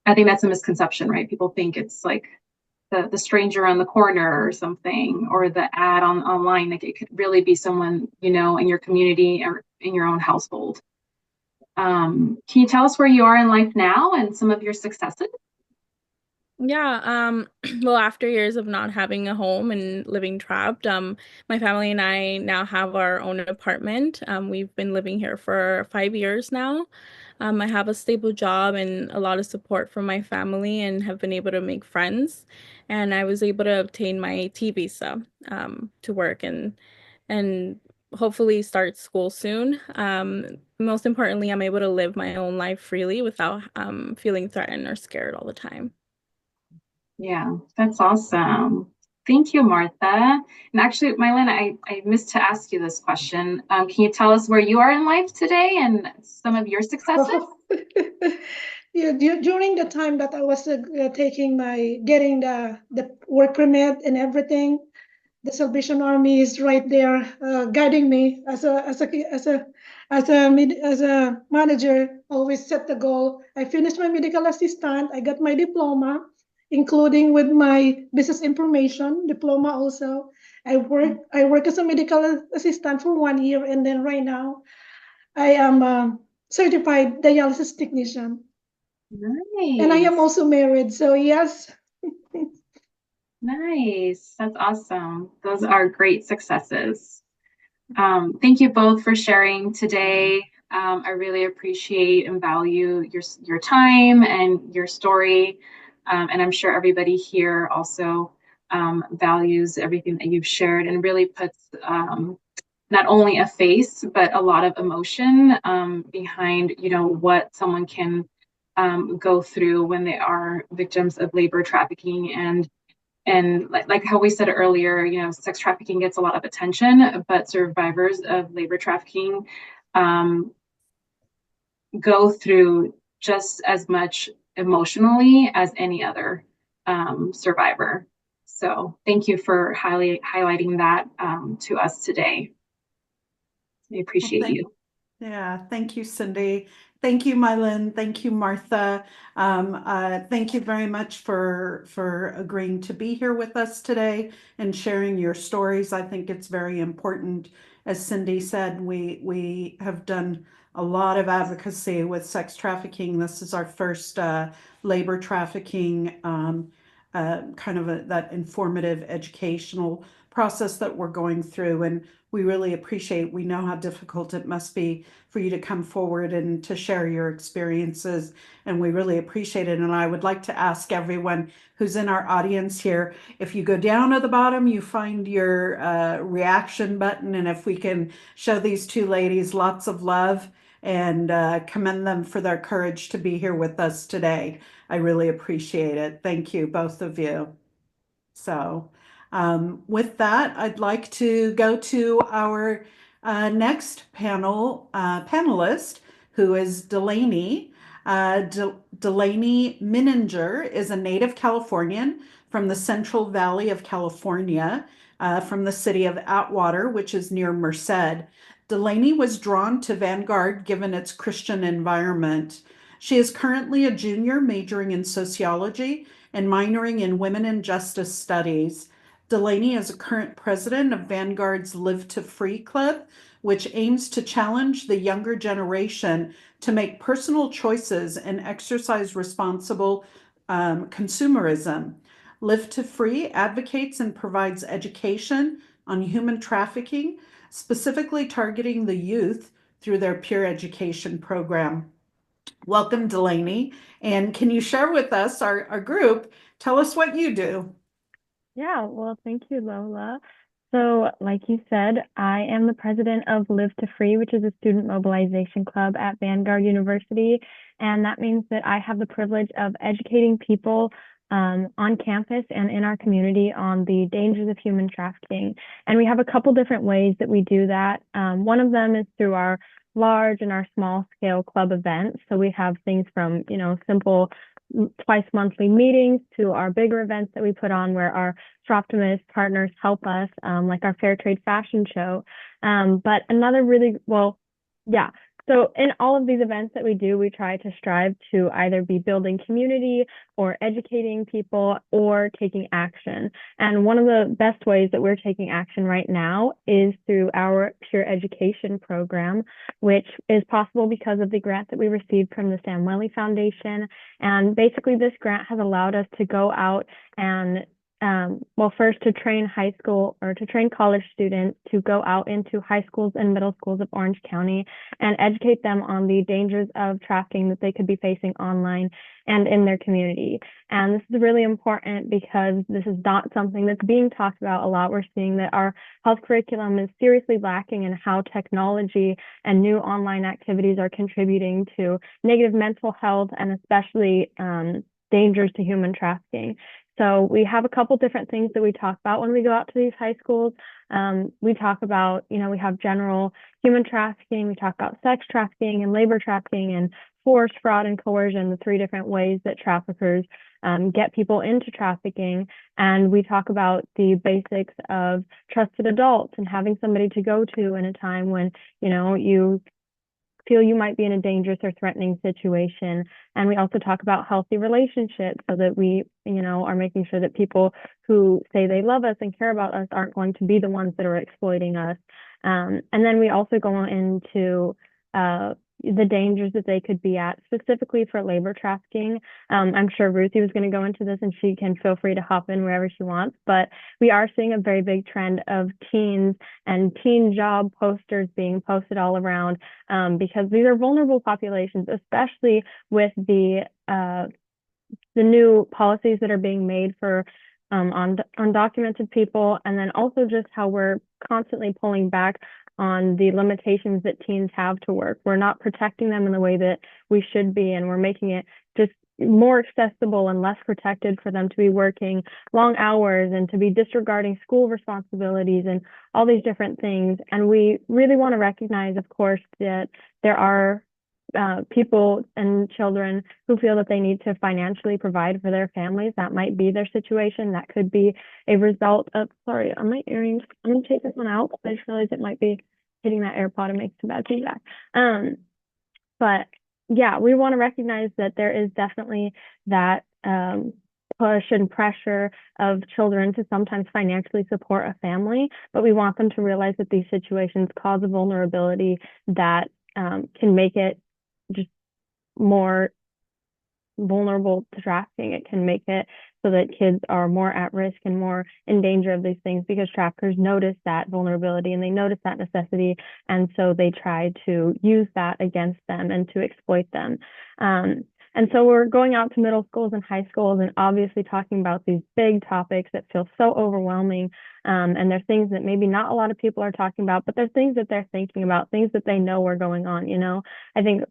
I think that's a misconception, right? People think it's like the stranger on the corner or something, or the ad online. Like it could really be someone you know in your community or in your own household. Can you tell us where you are in life now and some of your successes? Yeah, well, after years of not having a home and living trapped, my family and I now have our own apartment. We've been living here for 5 years now. I have a stable job and a lot of support from my family and have been able to make friends. And I was able to obtain my T visa, to work and hopefully start school soon. Most importantly, I'm able to live my own life freely without feeling threatened or scared all the time. Yeah, that's awesome. Thank you, Martha. And actually, Mylene, I missed to ask you this question. Can you tell us where you are in life today and some of your successes? Yeah, during the time that I was getting the work permit and everything, the Salvation Army is right there guiding me as a manager. Always set the goal. I finished my medical assistant. I got my diploma, including with my business information diploma. Also, I work as a medical assistant for 1 year, and then right now I am a certified dialysis technician, and I am Nice. also married. So yes. Nice. That's awesome. Those are great successes. Thank you both for sharing today. I really appreciate and value your time and your story. And I'm sure everybody here also values everything that you've shared and really puts not only a face, but a lot of emotion behind, what someone can go through when they are victims of labor trafficking. And like how we said earlier, sex trafficking gets a lot of attention, but survivors of labor trafficking go through just as much emotionally as any other survivor. So thank you for highlighting that to us today. I appreciate you. Yeah, thank you, Cindy. Thank you, Mylin. Thank you, Martha. Thank you very much for agreeing to be here with us today and sharing your stories. I think it's very important. As Cindy said, we have done a lot of advocacy with sex trafficking. This is our first labor trafficking kind of that informative educational process that we're going through, and we really appreciate. We know how difficult it must be for you to come forward and to share your experiences, and we really appreciate it. And I would like to ask everyone who's in our audience here, if you go down at the bottom, you find your reaction button, and if we can show these two ladies lots of love and commend them for their courage to be here with us today. I really appreciate it. Thank you, both of you. So with that, I'd like to go to our next panelist, who is Delaney. Delaney Mininger is a native Californian from the Central Valley of California, from the city of Atwater, which is near Merced. Delaney was drawn to Vanguard given its Christian environment. She is currently a junior majoring in sociology and minoring in women and justice studies. Delaney is a current president of Vanguard's Live to Free Club, which aims to challenge the younger generation to make personal choices and exercise responsible consumerism. Live to Free advocates and provides education on human trafficking, specifically targeting the youth through their peer education program. Welcome, Delaney. And can you share with us, our group, tell us what you do? Yeah, well, thank you, Lola. So, like you said, I am the president of Live to Free, which is a student mobilization club at Vanguard University. And that means that I have the privilege of educating people on campus and in our community on the dangers of human trafficking. And we have a couple different ways that we do that. One of them is through our large and our small scale club events. So we have things from, simple twice monthly meetings to our bigger events that we put on where our Soroptimist partners help us, like our Fair Trade Fashion Show. But another So in all of these events that we do, we try to strive to either be building community or educating people or taking action. And one of the best ways that we're taking action right now is through our peer education program, which is possible because of the grant that we received from the Sam Welly Foundation. And basically this grant has allowed us to go out and first to train college students to go out into high schools and middle schools of Orange County and educate them on the dangers of trafficking that they could be facing online and in their community. And this is really important because this is not something that's being talked about a lot. We're seeing that our health curriculum is seriously lacking in how technology and new online activities are contributing to negative mental health and especially dangers to human trafficking. So we have a couple different things that we talk about when we go out to these high schools. We talk about, we have general human trafficking, we talk about sex trafficking and labor trafficking and force, fraud, and coercion, the three different ways that traffickers get people into trafficking. And we talk about the basics of trusted adults and having somebody to go to in a time when, you feel you might be in a dangerous or threatening situation. And we also talk about healthy relationships so that we, are making sure that people who say they love us and care about us aren't going to be the ones that are exploiting us. And then we also go into the dangers that they could be at, specifically for labor trafficking. I'm sure Ruthie was going to go into this and she can feel free to hop in wherever she wants, but we are seeing a very big trend of teens and teen job posters being posted all around because these are vulnerable populations, especially with the new policies that are being made for on undocumented people, and then also just how we're constantly pulling back on the limitations that teens have to work. We're not protecting them in the way that we should be, and we're making it just more accessible and less protected for them to be working long hours and to be disregarding school responsibilities and all these different things. And we really want to recognize, of course, that there are people and children who feel that they need to financially provide for their families. That might be their situation. That could be a result of, sorry, on my earrings, I'm going to take this one out. I just realized it might be hitting that AirPod and make some bad feedback. But yeah, we want to recognize that there is definitely that push and pressure of children to sometimes financially support a family, but we want them to realize that these situations cause a vulnerability that can make it just more vulnerable to trafficking. It can make it so that kids are more at risk and more in danger of these things because traffickers notice that vulnerability and they notice that necessity, and so they try to use that against them and to exploit them. And so we're going out to middle schools and high schools and obviously talking about these big topics that feel so overwhelming. And they're things that maybe not a lot of people are talking about, but they're things that they're thinking about, things that they know are going on. You know, I think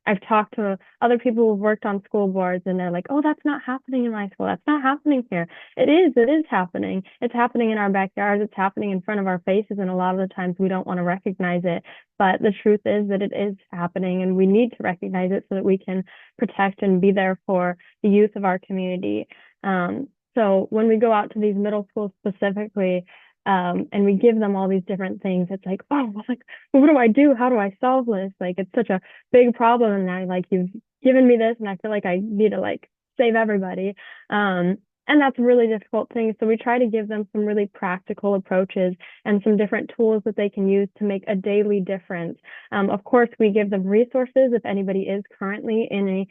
I've talked to other people who've worked on school boards and they're like, oh, that's not happening in my school. That's not happening here. It is happening. It's happening in our backyards. It's happening in front of our faces. And a lot of the times we don't want to recognize it. But the truth is that it is happening and we need to recognize it so that we can protect and be there for the youth of our community. So when we go out to these middle schools specifically, and we give them all these different things, it's like, oh, like, what do I do? How do I solve this? Like, it's such a big problem. And I like, you've given me this and I feel like I need to like save everybody. And that's a really difficult thing. So we try to give them some really practical approaches and some different tools that they can use to make a daily difference. Of course, we give them resources if anybody is currently in a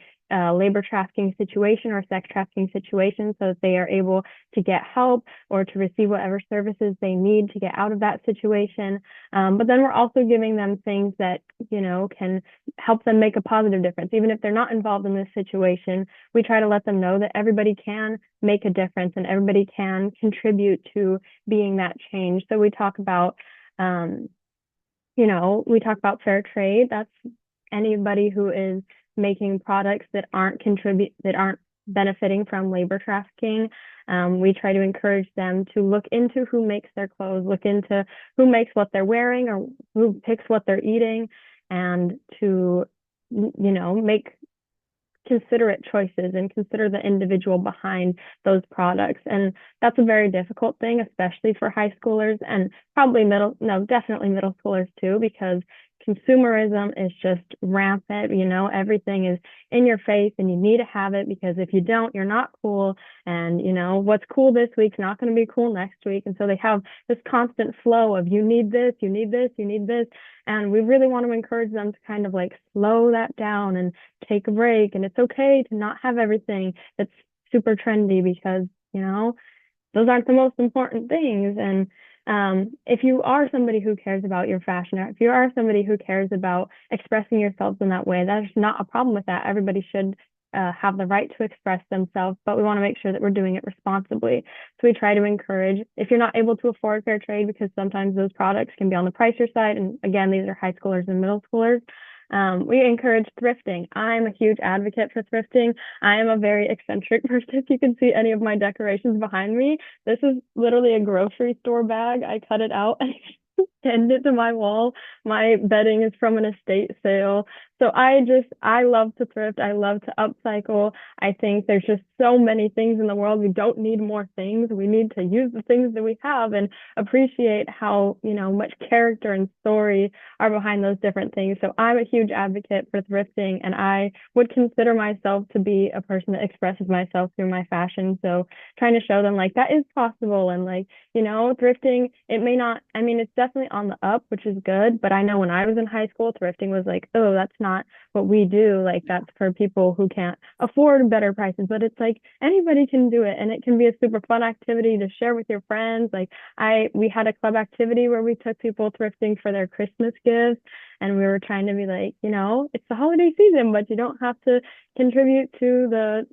labor trafficking situation or sex trafficking situation, so that they are able to get help or to receive whatever services they need to get out of that situation. But then we're also giving them things that, you know, can help them make a positive difference. Even if they're not involved in this situation, we try to let them know that everybody can make a difference and everybody can contribute to being that change. So we talk about, we talk about fair trade. That's anybody who is making products that aren't benefiting from labor trafficking. We try to encourage them to look into who makes their clothes, look into who makes what they're wearing or who picks what they're eating, and to, make considerate choices and consider the individual behind those products. And that's a very difficult thing, especially for high schoolers and probably definitely middle schoolers too, because consumerism is just rampant. Everything is in your face and you need to have it, because if you don't, you're not cool. And what's cool this week's not going to be cool next week. And so they have this constant flow of you need this, you need this, you need this. And we really want to encourage them to kind of like slow that down and take a break. And it's okay to not have everything that's super trendy, because those aren't the most important things. And if you are somebody who cares about your fashion, or if you are somebody who cares about expressing yourselves in that way, there's not a problem with that. Everybody should have the right to express themselves, but we want to make sure that we're doing it responsibly. So we try to encourage, if you're not able to afford fair trade, because sometimes those products can be on the pricier side, and again, these are high schoolers and middle schoolers, we encourage thrifting. I'm a huge advocate for thrifting. I am a very eccentric person. If you can see any of my decorations behind me, this is literally a grocery store bag. I cut it out and pinned it to my wall. My bedding is from an estate sale. So I love to thrift. I love to upcycle. I think there's just so many things in the world. We don't need more things. We need to use the things that we have and appreciate how, much character and story are behind those different things. So I'm a huge advocate for thrifting, and I would consider myself to be a person that expresses myself through my fashion. So trying to show them like that is possible, and thrifting, it's definitely on the up, which is good. But I know when I was in high school, thrifting was like, oh, that's not what we do. Like, that's for people who can't afford better prices. But it's like anybody can do it, and it can be a super fun activity to share with your friends. Like we had a club activity where we took people thrifting for their Christmas gifts, and we were trying to be like, it's the holiday season, but you don't have to contribute to the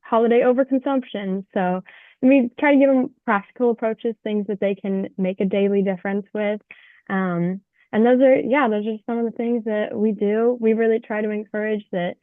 holiday overconsumption. So we try to give them practical approaches, things that they can make a daily difference with. And those are just some of the things that we do. We really try to encourage that,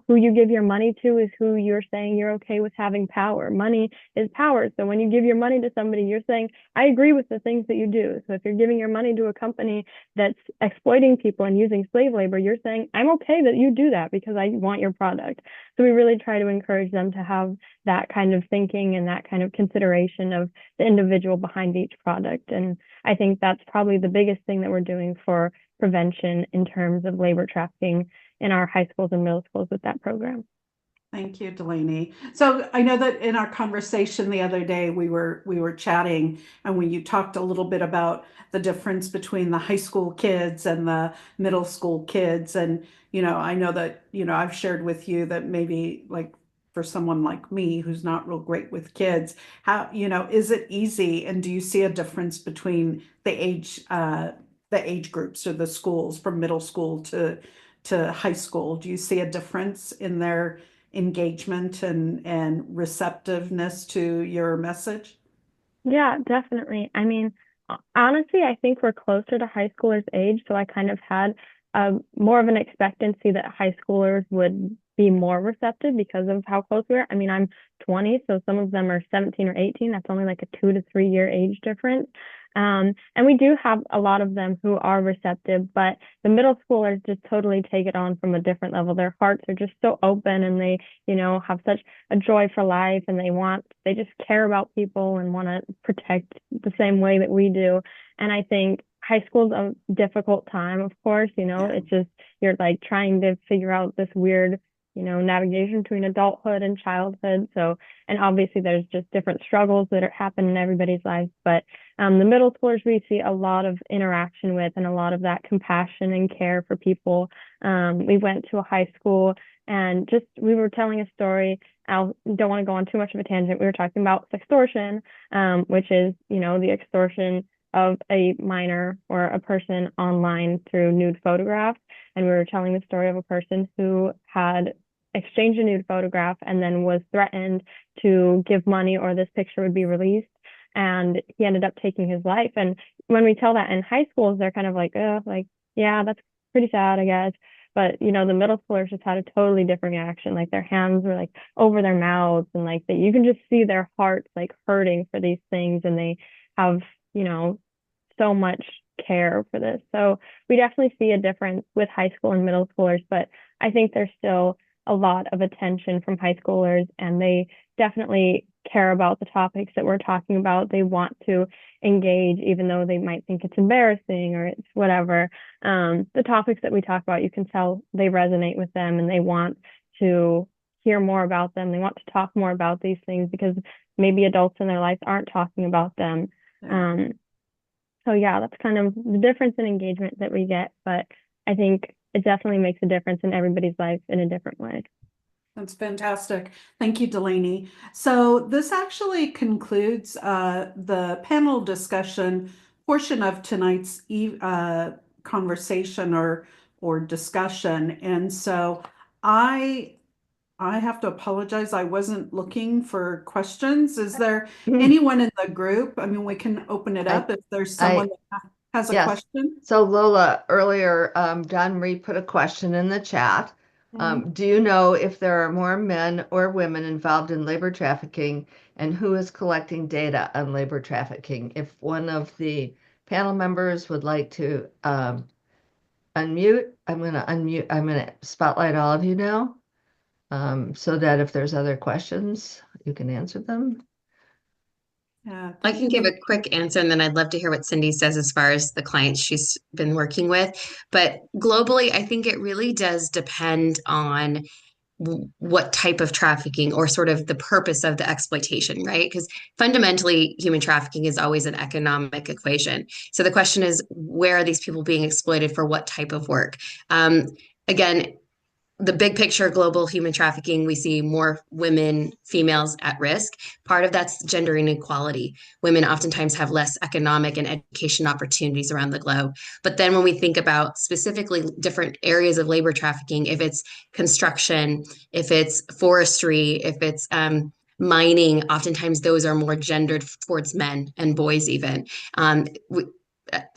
who you give your money to is who you're saying you're okay with having power. Money is power. So when you give your money to somebody, you're saying, I agree with the things that you do. So if you're giving your money to a company that's exploiting people and using slave labor, you're saying, I'm okay that you do that because I want your product. So we really try to encourage them to have that kind of thinking and that kind of consideration of the individual behind each product. And I think that's probably the biggest thing that we're doing for prevention in terms of labor trafficking in our high schools and middle schools with that program. Thank you, Delaney. So I know that in our conversation the other day, we were chatting, and when you talked a little bit about the difference between the high school kids and the middle school kids. And, I know that, I've shared with you that maybe like for someone like me who's not real great with kids, how, is it easy? And do you see a difference between the age groups or the schools from middle school to high school? Do you see a difference in their engagement and receptiveness to your message? Yeah, definitely. I mean, honestly, I think we're closer to high schoolers' age, so I kind of had more of an expectancy that high schoolers would be more receptive because of how close we are. I mean, I'm 20, so some of them are 17 or 18. That's only like a 2 to 3 year age difference. And we do have a lot of them who are receptive, but the middle schoolers just totally take it on from a different level. Their hearts are just so open, and they, have such a joy for life, and they just care about people and want to protect the same way that we do. And I think high school's a difficult time, of course, it's just, you're like trying to figure out this weird, navigation between adulthood and childhood. So, and obviously there's just different struggles that happen in everybody's life. But the middle schoolers we see a lot of interaction with and a lot of that compassion and care for people. We went to a high school and we were telling a story. I don't want to go on too much of a tangent. We were talking about sextortion, which is, the extortion of a minor or a person online through nude photographs. And we were telling the story of a person who had exchanged a nude photograph and then was threatened to give money or this picture would be released. And he ended up taking his life. And when we tell that in high schools, they're kind of like, oh, like, yeah, that's pretty sad, I guess. But, the middle schoolers just had a totally different reaction. Like their hands were like over their mouths, and like that you can just see their hearts like hurting for these things. And they have, so much care for this. So we definitely see a difference with high school and middle schoolers, but I think there's still a lot of attention from high schoolers, and they definitely care about the topics that we're talking about. They want to engage, even though they might think it's embarrassing or it's whatever. The topics that we talk about, you can tell they resonate with them, and they want to hear more about them. They want to talk more about these things because maybe adults in their life aren't talking about them. So yeah, that's kind of the difference in engagement that we get, but I think it definitely makes a difference in everybody's life in a different way. That's fantastic. Thank you, Delaney. So this actually concludes the panel discussion portion of tonight's conversation or discussion. And so I have to apologize. I wasn't looking for questions. Is there anyone in the group? I mean, we can open it up if there's someone that has a question. So Lola, earlier, Don Marie put a question in the chat. Do you know if there are more men or women involved in labor trafficking, and who is collecting data on labor trafficking? If one of the panel members would like to unmute, I'm going to unmute. I'm going to spotlight all of you now, so that if there's other questions, you can answer them. Yeah, I can give a quick answer, and then I'd love to hear what Cindy says as far as the clients she's been working with. But globally, I think it really does depend on what type of trafficking or sort of the purpose of the exploitation, right? Because fundamentally, human trafficking is always an economic equation. So the question is, where are these people being exploited for what type of work? Again, the big picture global human trafficking, we see more women, females at risk. Part of that's gender inequality. Women oftentimes have less economic and education opportunities around the globe. But then when we think about specifically different areas of labor trafficking, if it's construction, if it's forestry, if it's mining, oftentimes those are more gendered towards men and boys even.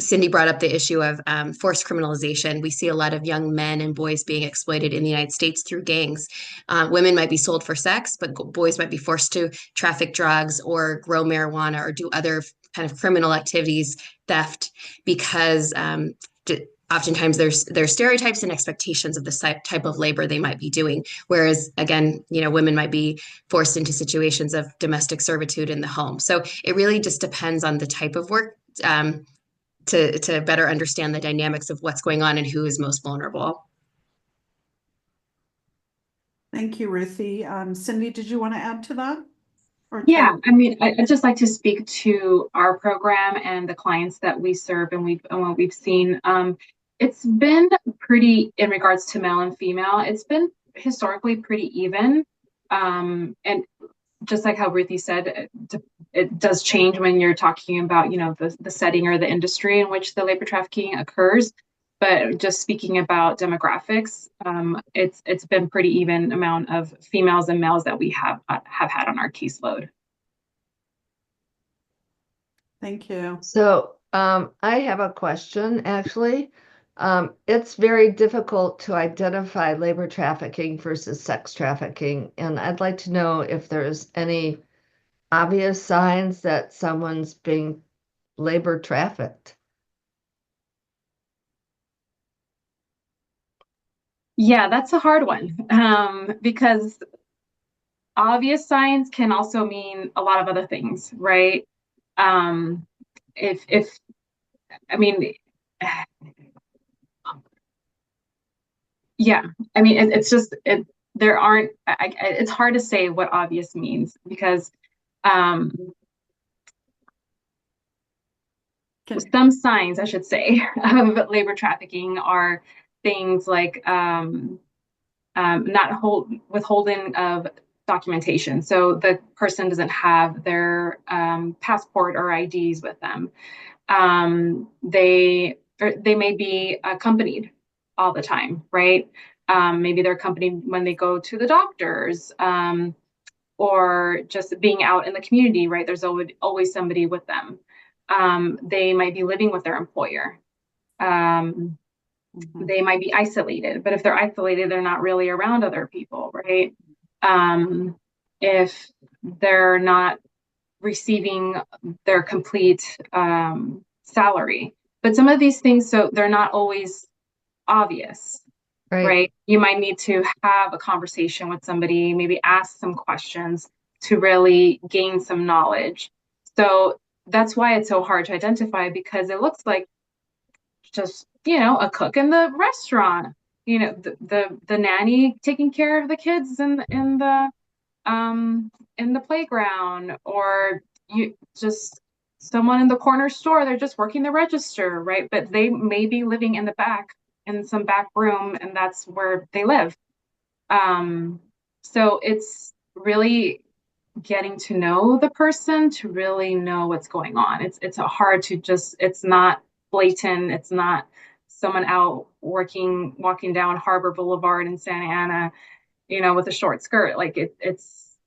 Cindy brought up the issue of forced criminalization. We see a lot of young men and boys being exploited in the United States through gangs. Women might be sold for sex, but boys might be forced to traffic drugs or grow marijuana or do other kind of criminal activities, theft, because oftentimes there's stereotypes and expectations of the type of labor they might be doing. Whereas again, women might be forced into situations of domestic servitude in the home. So it really just depends on the type of work. To better understand the dynamics of what's going on and who is most vulnerable. Thank you, Ruthie. Cindy, did you want to add to that? Yeah, I mean, I'd just like to speak to our program and the clients that we serve and what we've seen. It's been pretty, in regards to male and female, it's been historically pretty even. And just like how Ruthie said, it does change when you're talking about, the setting or the industry in which the labor trafficking occurs. But just speaking about demographics, it's been pretty even amount of females and males that we have had on our caseload. Thank you. So I have a question, actually. It's very difficult to identify labor trafficking versus sex trafficking, and I'd like to know if there's any obvious signs that someone's being labor trafficked. Yeah, that's a hard one, because obvious signs can also mean a lot of other things, right? If I mean, yeah, I mean, it's just there aren't. It's hard to say what obvious means because some signs, I should say, of labor trafficking are things like withholding of documentation. So the person doesn't have their passport or IDs with them. They may be accompanied all the time, right? Maybe they're accompanied when they go to the doctors, or just being out in the community, right? There's always somebody with them. They might be living with their employer. They might be isolated, but if they're isolated, they're not really around other people, right? If they're not receiving their complete salary. But some of these things, so they're not always obvious, right? You might need to have a conversation with somebody, maybe ask some questions to really gain some knowledge. So that's why it's so hard to identify, because it looks like just, a cook in the restaurant, the nanny taking care of the kids in the playground, or just someone in the corner store, they're just working the register, right? But they may be living in the back, in some back room, and that's where they live. So it's really getting to know the person to really know what's going on. It's hard to it's not blatant. It's not someone out walking down Harbor Boulevard in Santa Ana, with a short skirt. Like it's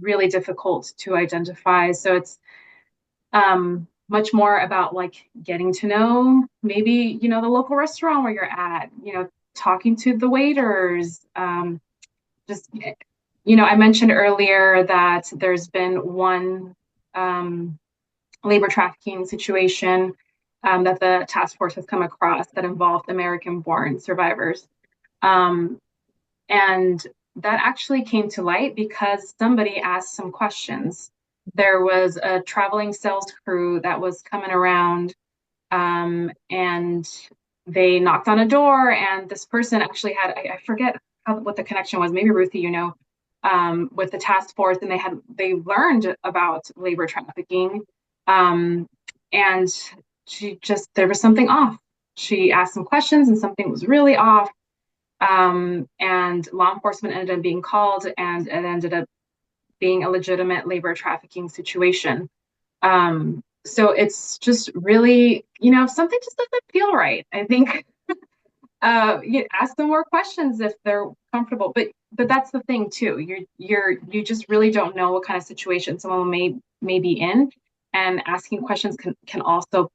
really difficult to identify. So it's much more about like getting to know maybe, the local restaurant where you're at, talking to the waiters, just, I mentioned earlier that there's been one labor trafficking situation that the task force has come across that involved American-born survivors. And that actually came to light because somebody asked some questions. There was a traveling sales crew that was coming around, and they knocked on a door, and this person actually had, I forget what the connection was, maybe Ruthie, with the task force, and they learned about labor trafficking, and there was something off. She asked some questions and something was really off. And law enforcement ended up being called, and it ended up being a legitimate labor trafficking situation. So it's just really, something just doesn't feel right. I think you ask them more questions if they're comfortable, but that's the thing too. You just really don't know what kind of situation someone may be in, and asking questions can also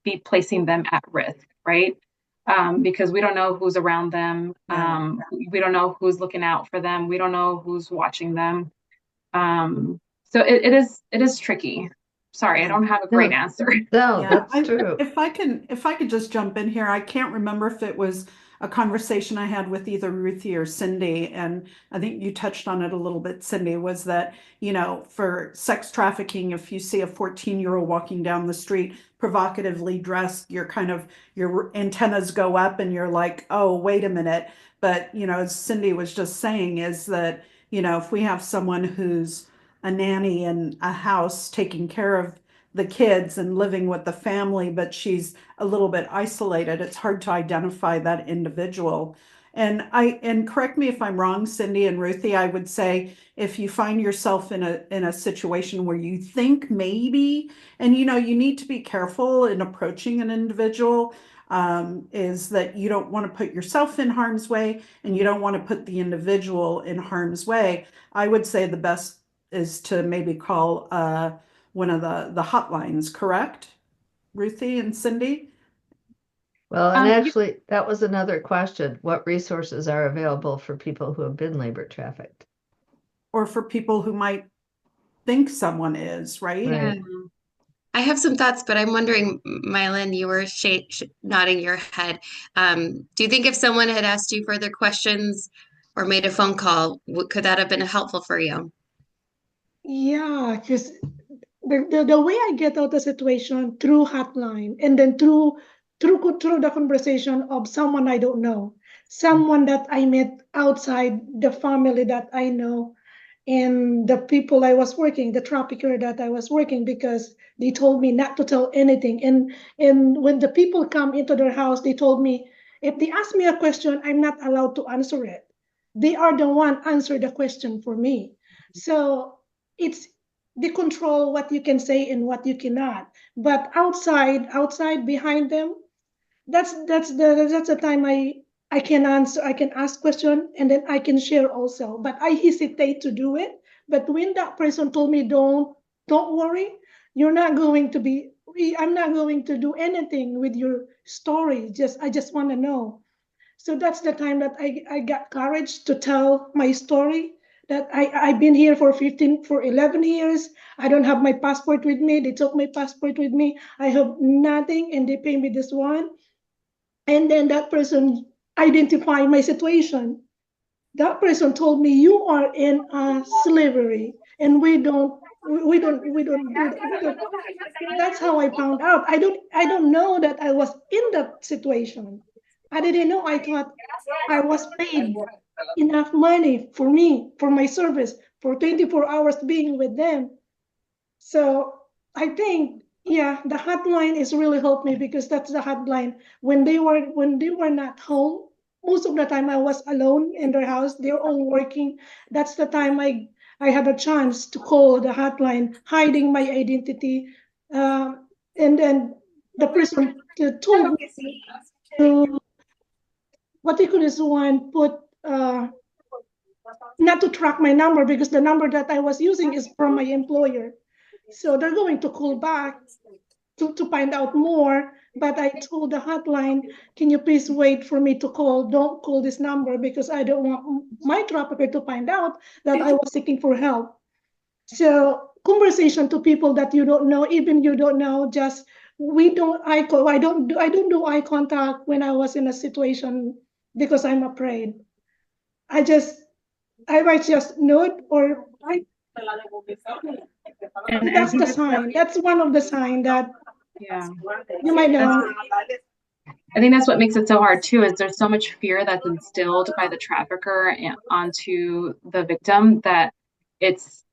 be placing them at risk, right? Because we don't know who's around them. We don't know who's looking out for them. We don't know who's watching them. So it is tricky. Sorry, I don't have a great answer. No, Yeah, that's true. if I could just jump in here, I can't remember if it was a conversation I had with either Ruthie or Cindy, and I think you touched on it a little bit, Cindy, was that, for sex trafficking, if you see a 14-year-old walking down the street provocatively dressed, your antennas go up and you're like, oh, wait a minute. But, as Cindy was just saying, is that, if we have someone who's a nanny in a house taking care of the kids and living with the family, but she's a little bit isolated, it's hard to identify that individual. And correct me if I'm wrong, Cindy and Ruthie, I would say if you find yourself in a situation where you think maybe, and you need to be careful in approaching an individual, is that you don't want to put yourself in harm's way and you don't want to put the individual in harm's way. I would say the best is to maybe call one of the hotlines, correct? Ruthie and Cindy? Well, and actually, that was another question. What resources are available for people who have been labor trafficked? Or for people who might think someone is, right? Right. I have some thoughts, but I'm wondering, Mylan, you were nodding your head. Do you think if someone had asked you further questions or made a phone call, could that have been helpful for you? Yeah, because the way I get out of the situation through hotline, and then through the conversation of someone I don't know, someone that I met outside the family that I know, and the people I was working, the trafficker that I was working, because they told me not to tell anything. And when the people come into their house, they told me if they ask me a question, I'm not allowed to answer it. They are the one answer the question for me. So it's they control what you can say and what you cannot. But outside behind them, that's the time I can answer, I can ask question, and then I can share also. But I hesitate to do it. But when that person told me don't worry, you're not going to be I'm not going to do anything with your story. I just want to know. So that's the time that I got courage to tell my story, that I've been here for 11 years. I don't have my passport with me. They took my passport with me. I have nothing, and they pay me this one. And then that person identified my situation. That person told me, you are in slavery, and we don't do that. That's how I found out. I don't know that I was in that situation. I didn't know. I thought I was paid enough money for me, for my service, for 24 hours being with them. So I think, yeah, the hotline is really helped me, because that's the hotline when they were not home. Most of the time I was alone in their house. They're all working. That's the time I had a chance to call the hotline, hiding my identity, and then the person told me to, what they could is one put, not to track my number, because the number that I was using is from my employer. So they're going to call back to find out more. But I told the hotline, can you please wait for me to call? Don't call this number, because I don't want my trafficker to find out that I was seeking for help. So conversation to people that you don't know, even you don't know, just I don't do eye contact when I was in a situation, because I'm afraid. I might just nod, or And that's the sign. That's one of the sign that yeah, you might know. I think that's what makes it so hard too, is there's so much fear that's instilled by the trafficker onto the victim, that it's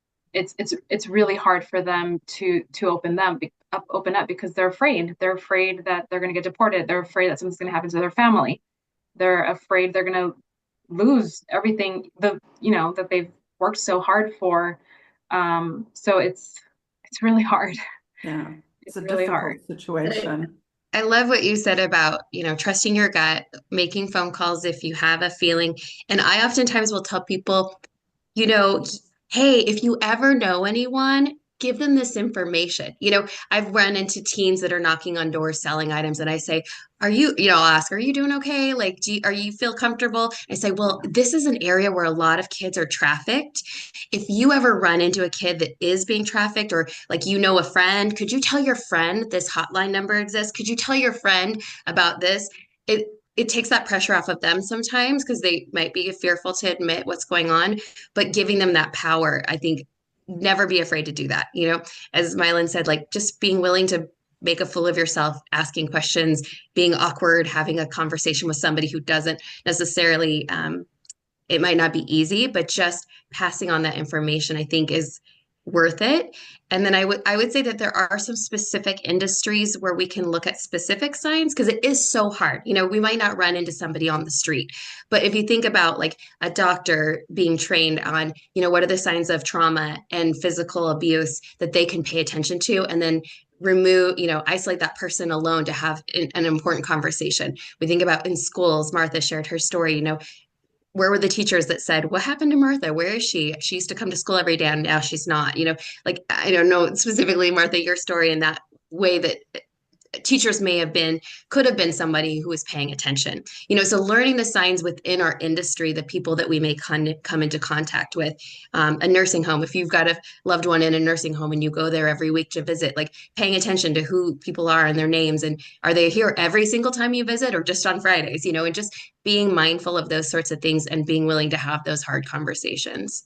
really hard for them to open up, because they're afraid. They're afraid that they're going to get deported. They're afraid that something's going to happen to their family. they're afraid they're going to lose everything that they've worked so hard for. So it's really hard. Yeah, it's It's a really hard. difficult situation. I love what you said about, trusting your gut, making phone calls if you have a feeling. And I oftentimes will tell people, you know, hey, if you ever know anyone, give them this information. I've run into teens that are knocking on doors selling items, and I say, I'll ask, are you doing okay? Like, are you feel comfortable? I say, well, this is an area where a lot of kids are trafficked. If you ever run into a kid that is being trafficked, or like a friend, could you tell your friend this hotline number exists? Could you tell your friend about this? It takes that pressure off of them sometimes because they might be fearful to admit what's going on, but giving them that power, I think, never be afraid to do that. As Mylan said, like just being willing to make a fool of yourself, asking questions, being awkward, having a conversation with somebody who doesn't necessarily, it might not be easy, but just passing on that information, I think, is worth it. And then I would say that there are some specific industries where we can look at specific signs because it is so hard. We might not run into somebody on the street, but if you think about like a doctor being trained on, what are the signs of trauma and physical abuse that they can pay attention to, and then isolate that person alone to have an important conversation. We think about in schools, Martha shared her story, where were the teachers that said, what happened to Martha? Where is she? She used to come to school every day and now she's not. Like, I don't know specifically, Martha, your story in that way that teachers could have been somebody who was paying attention. So learning the signs within our industry, the people that we may come into contact with. A nursing home, if you've got a loved one in a nursing home and you go there every week to visit, like paying attention to who people are and their names, and are they here every single time you visit or just on Fridays, and just being mindful of those sorts of things and being willing to have those hard conversations.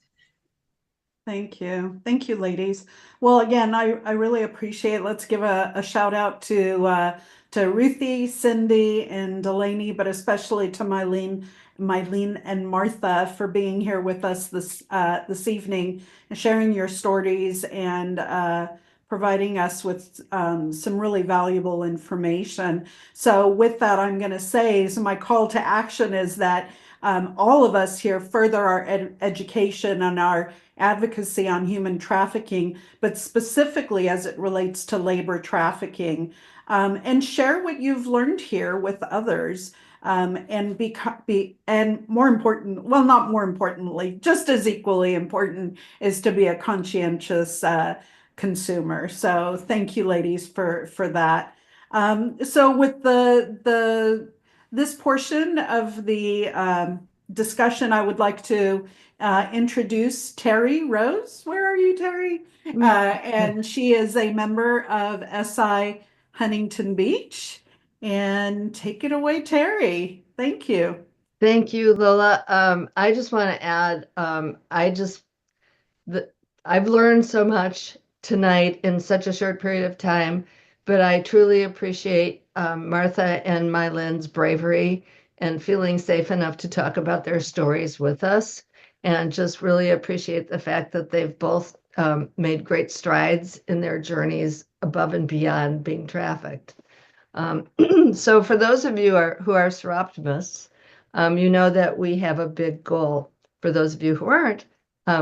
Thank you. Thank you, ladies. Well, again, I really appreciate it. Let's give a shout out to Ruthie, Cindy, and Delaney, but especially to Mylene and Martha for being here with us this evening and sharing your stories and providing us with some really valuable information. So with that, I'm going to say, so my call to action is that all of us here further our education and our advocacy on human trafficking, but specifically as it relates to labor trafficking, and share what you've learned here with others. And more important, well, not more importantly, just as equally important is to be a conscientious consumer. So thank you, ladies, for that. So with this portion of the discussion, I would like to introduce Terry Rose. Where are you, Terry? And she is a member of SI Huntington Beach. And take it away, Terry. Thank you. Thank you, Lola. I just want to add, I've learned so much tonight in such a short period of time, but I truly appreciate Martha and Mylin's bravery and feeling safe enough to talk about their stories with us, and just really appreciate the fact that they've both made great strides in their journeys above and beyond being trafficked. So for those of you who are Soroptimists, you know that we have a big goal. For those of you who aren't,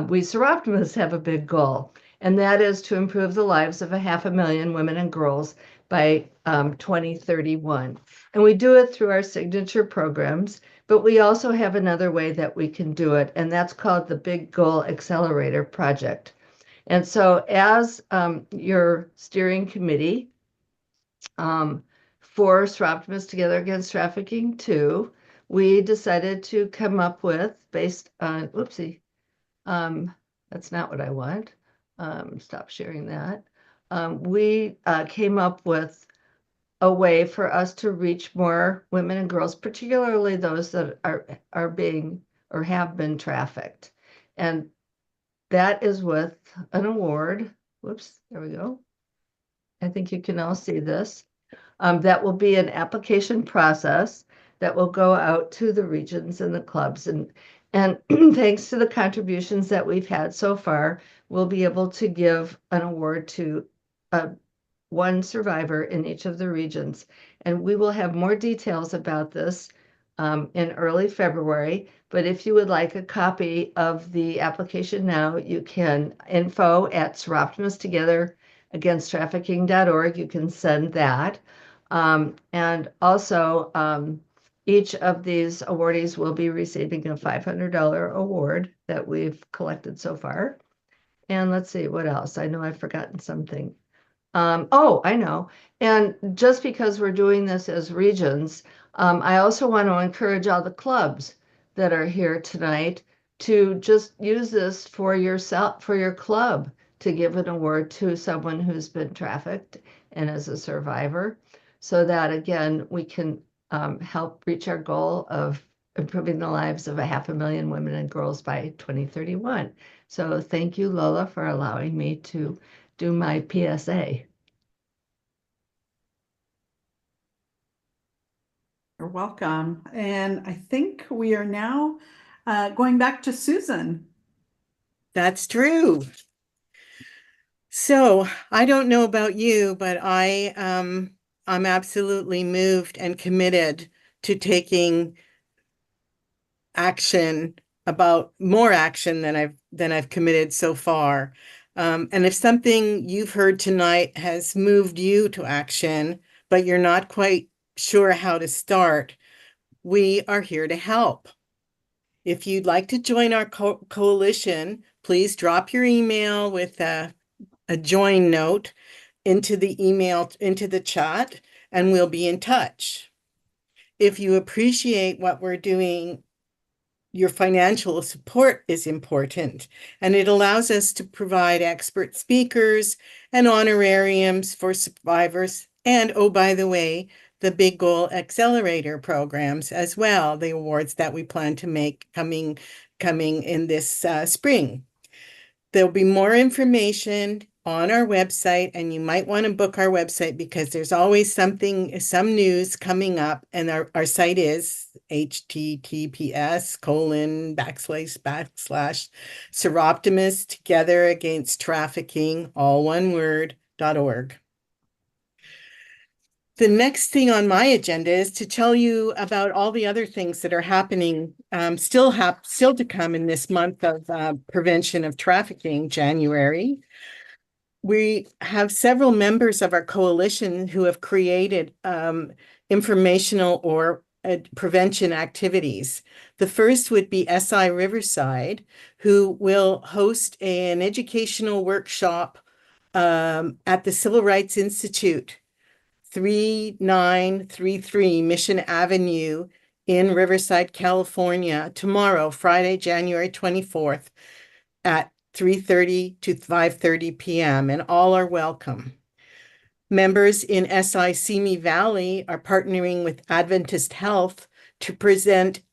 we Soroptimists have a big goal, and that is to improve the lives of 500,000 women and girls by 2031. And we do it through our signature programs, but we also have another way that we can do it, and that's called the Big Goal Accelerator Project. And so as your steering committee for Soroptimists Together Against Trafficking 2, we decided to come up with, based on, whoopsie, that's not what I want. Stop sharing that. We came up with a way for us to reach more women and girls, particularly those that are being or have been trafficked. And that is with an award. Whoops, there we go. I think you can all see this. That will be an application process that will go out to the regions and the clubs. And thanks to the contributions that we've had so far, we'll be able to give an award to one survivor in each of the regions. And we will have more details about this in early February. But if you would like a copy of the application now, you can info@Soroptimist Together Against Trafficking.org. You can send that. And also, each of these awardees will be receiving a $500 award that we've collected so far. And let's see, what else? I know I've forgotten something. Oh, I know. And just because we're doing this as regions, I also want to encourage all the clubs that are here tonight to just use this for yourself, for your club, to give an award to someone who's been trafficked and is a survivor, so that again, we can help reach our goal of improving the lives of 500,000 women and girls by 2031. So thank you, Lola, for allowing me to do my PSA. You're welcome. And I think we are now going back to Susan. That's true. So I don't know about you, but I'm absolutely moved and committed to taking action, about more action than I've committed so far. And if something you've heard tonight has moved you to action, but you're not quite sure how to start, we are here to help. If you'd like to join our coalition, please drop your email with a join note into the chat, and we'll be in touch. If you appreciate what we're doing, your financial support is important, and it allows us to provide expert speakers and honorariums for survivors. And oh, by the way, the Big Goal Accelerator programs as well, the awards that we plan to make coming in this spring. There'll be more information on our website, and you might want to book our website because there's always some news coming up, and our site is https:// Together Against Trafficking, all one word, .org. The next thing on my agenda is to tell you about all the other things that are happening, still to come in this month of prevention of trafficking, January. We have several members of our coalition who have created informational or prevention activities. The first would be SI Riverside, who will host an educational workshop at the Civil Rights Institute, 3933 Mission Avenue in Riverside, California, tomorrow, Friday, January 24th at 3:30 to 5:30 p.m. and all are welcome. Members in SI Simi Valley are partnering with Adventist Health to present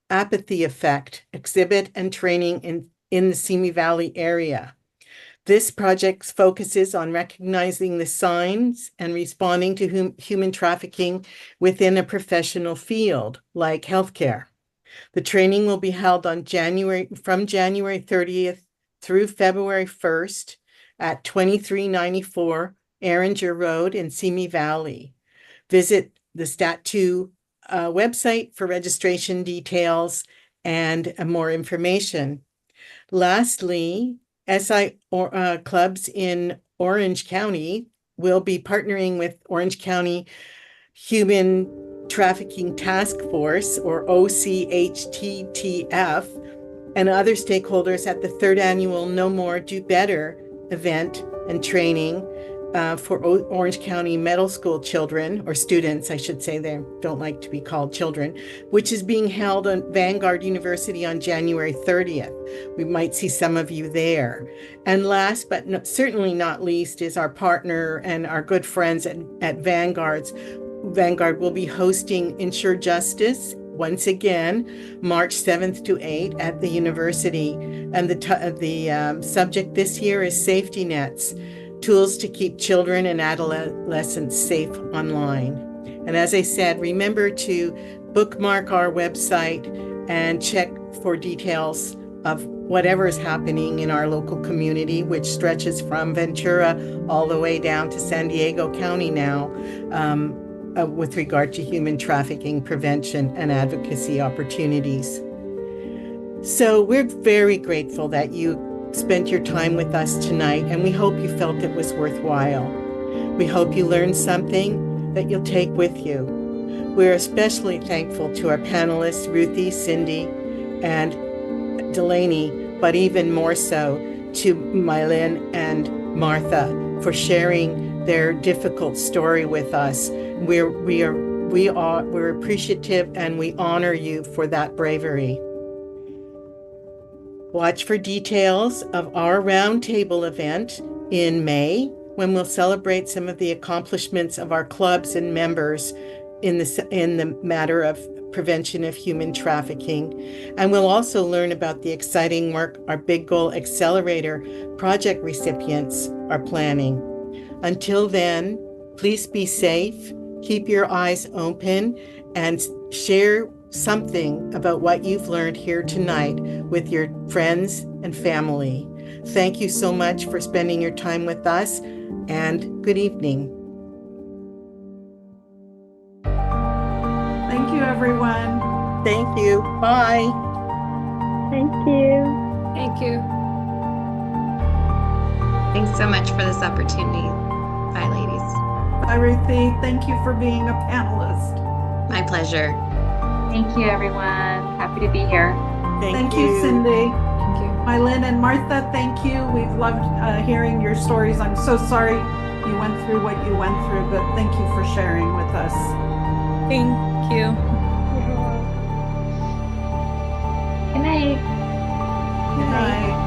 Apathy Effect exhibit and training in the Simi Valley area. This project focuses on recognizing the signs and responding to human trafficking within a professional field like healthcare. The training will be held from January 30th through February 1st at 2394 Erringer Road in Simi Valley. Visit the Stat2 website for registration details and more information. Lastly, SI clubs in Orange County will be partnering with Orange County Human Trafficking Task Force, or OCHTTF, and other stakeholders at the 3rd annual No More, Do Better event and training for Orange County middle school children, or students, I should say, they don't like to be called children, which is being held at Vanguard University on January 30th. We might see some of you there. And last but certainly not least is our partner and our good friends at Vanguard will be hosting Ensure Justice once again, March 7th to 8th at the university. And the subject this year is safety nets, tools to keep children and adolescents safe online. And as I said, remember to bookmark our website and check for details of whatever is happening in our local community, which stretches from Ventura all the way down to San Diego County now. with regard to human trafficking prevention and advocacy opportunities. So we're very grateful that you spent your time with us tonight, and we hope you felt it was worthwhile. We hope you learned something that you'll take with you. We're especially thankful to our panelists, Ruthie, Cindy, and Delaney, but even more so to Mylin and Martha for sharing their difficult story with us. We're appreciative, and we honor you for that bravery. Watch for details of our roundtable event in May, when we'll celebrate some of the accomplishments of our clubs and members in the matter of prevention of human trafficking. And we'll also learn about the exciting work our Big Goal Accelerator Project recipients are planning. Until then, please be safe, keep your eyes open, and share something about what you've learned here tonight with your friends and family. Thank you so much for spending your time with us, and good evening. Thank you, everyone. Thank you. Bye. Thank you. Thank you. Thanks so much for this opportunity. Bye, ladies. Bye, Ruthie. Thank you for being a panelist. My pleasure. Thank you, everyone. Happy to be here. Thank you, Cindy. Thank you. Mylin and Martha, thank you. We've loved hearing your stories. I'm so sorry you went through what you went through, but thank you for sharing with us. Thank you. Good night. Good night.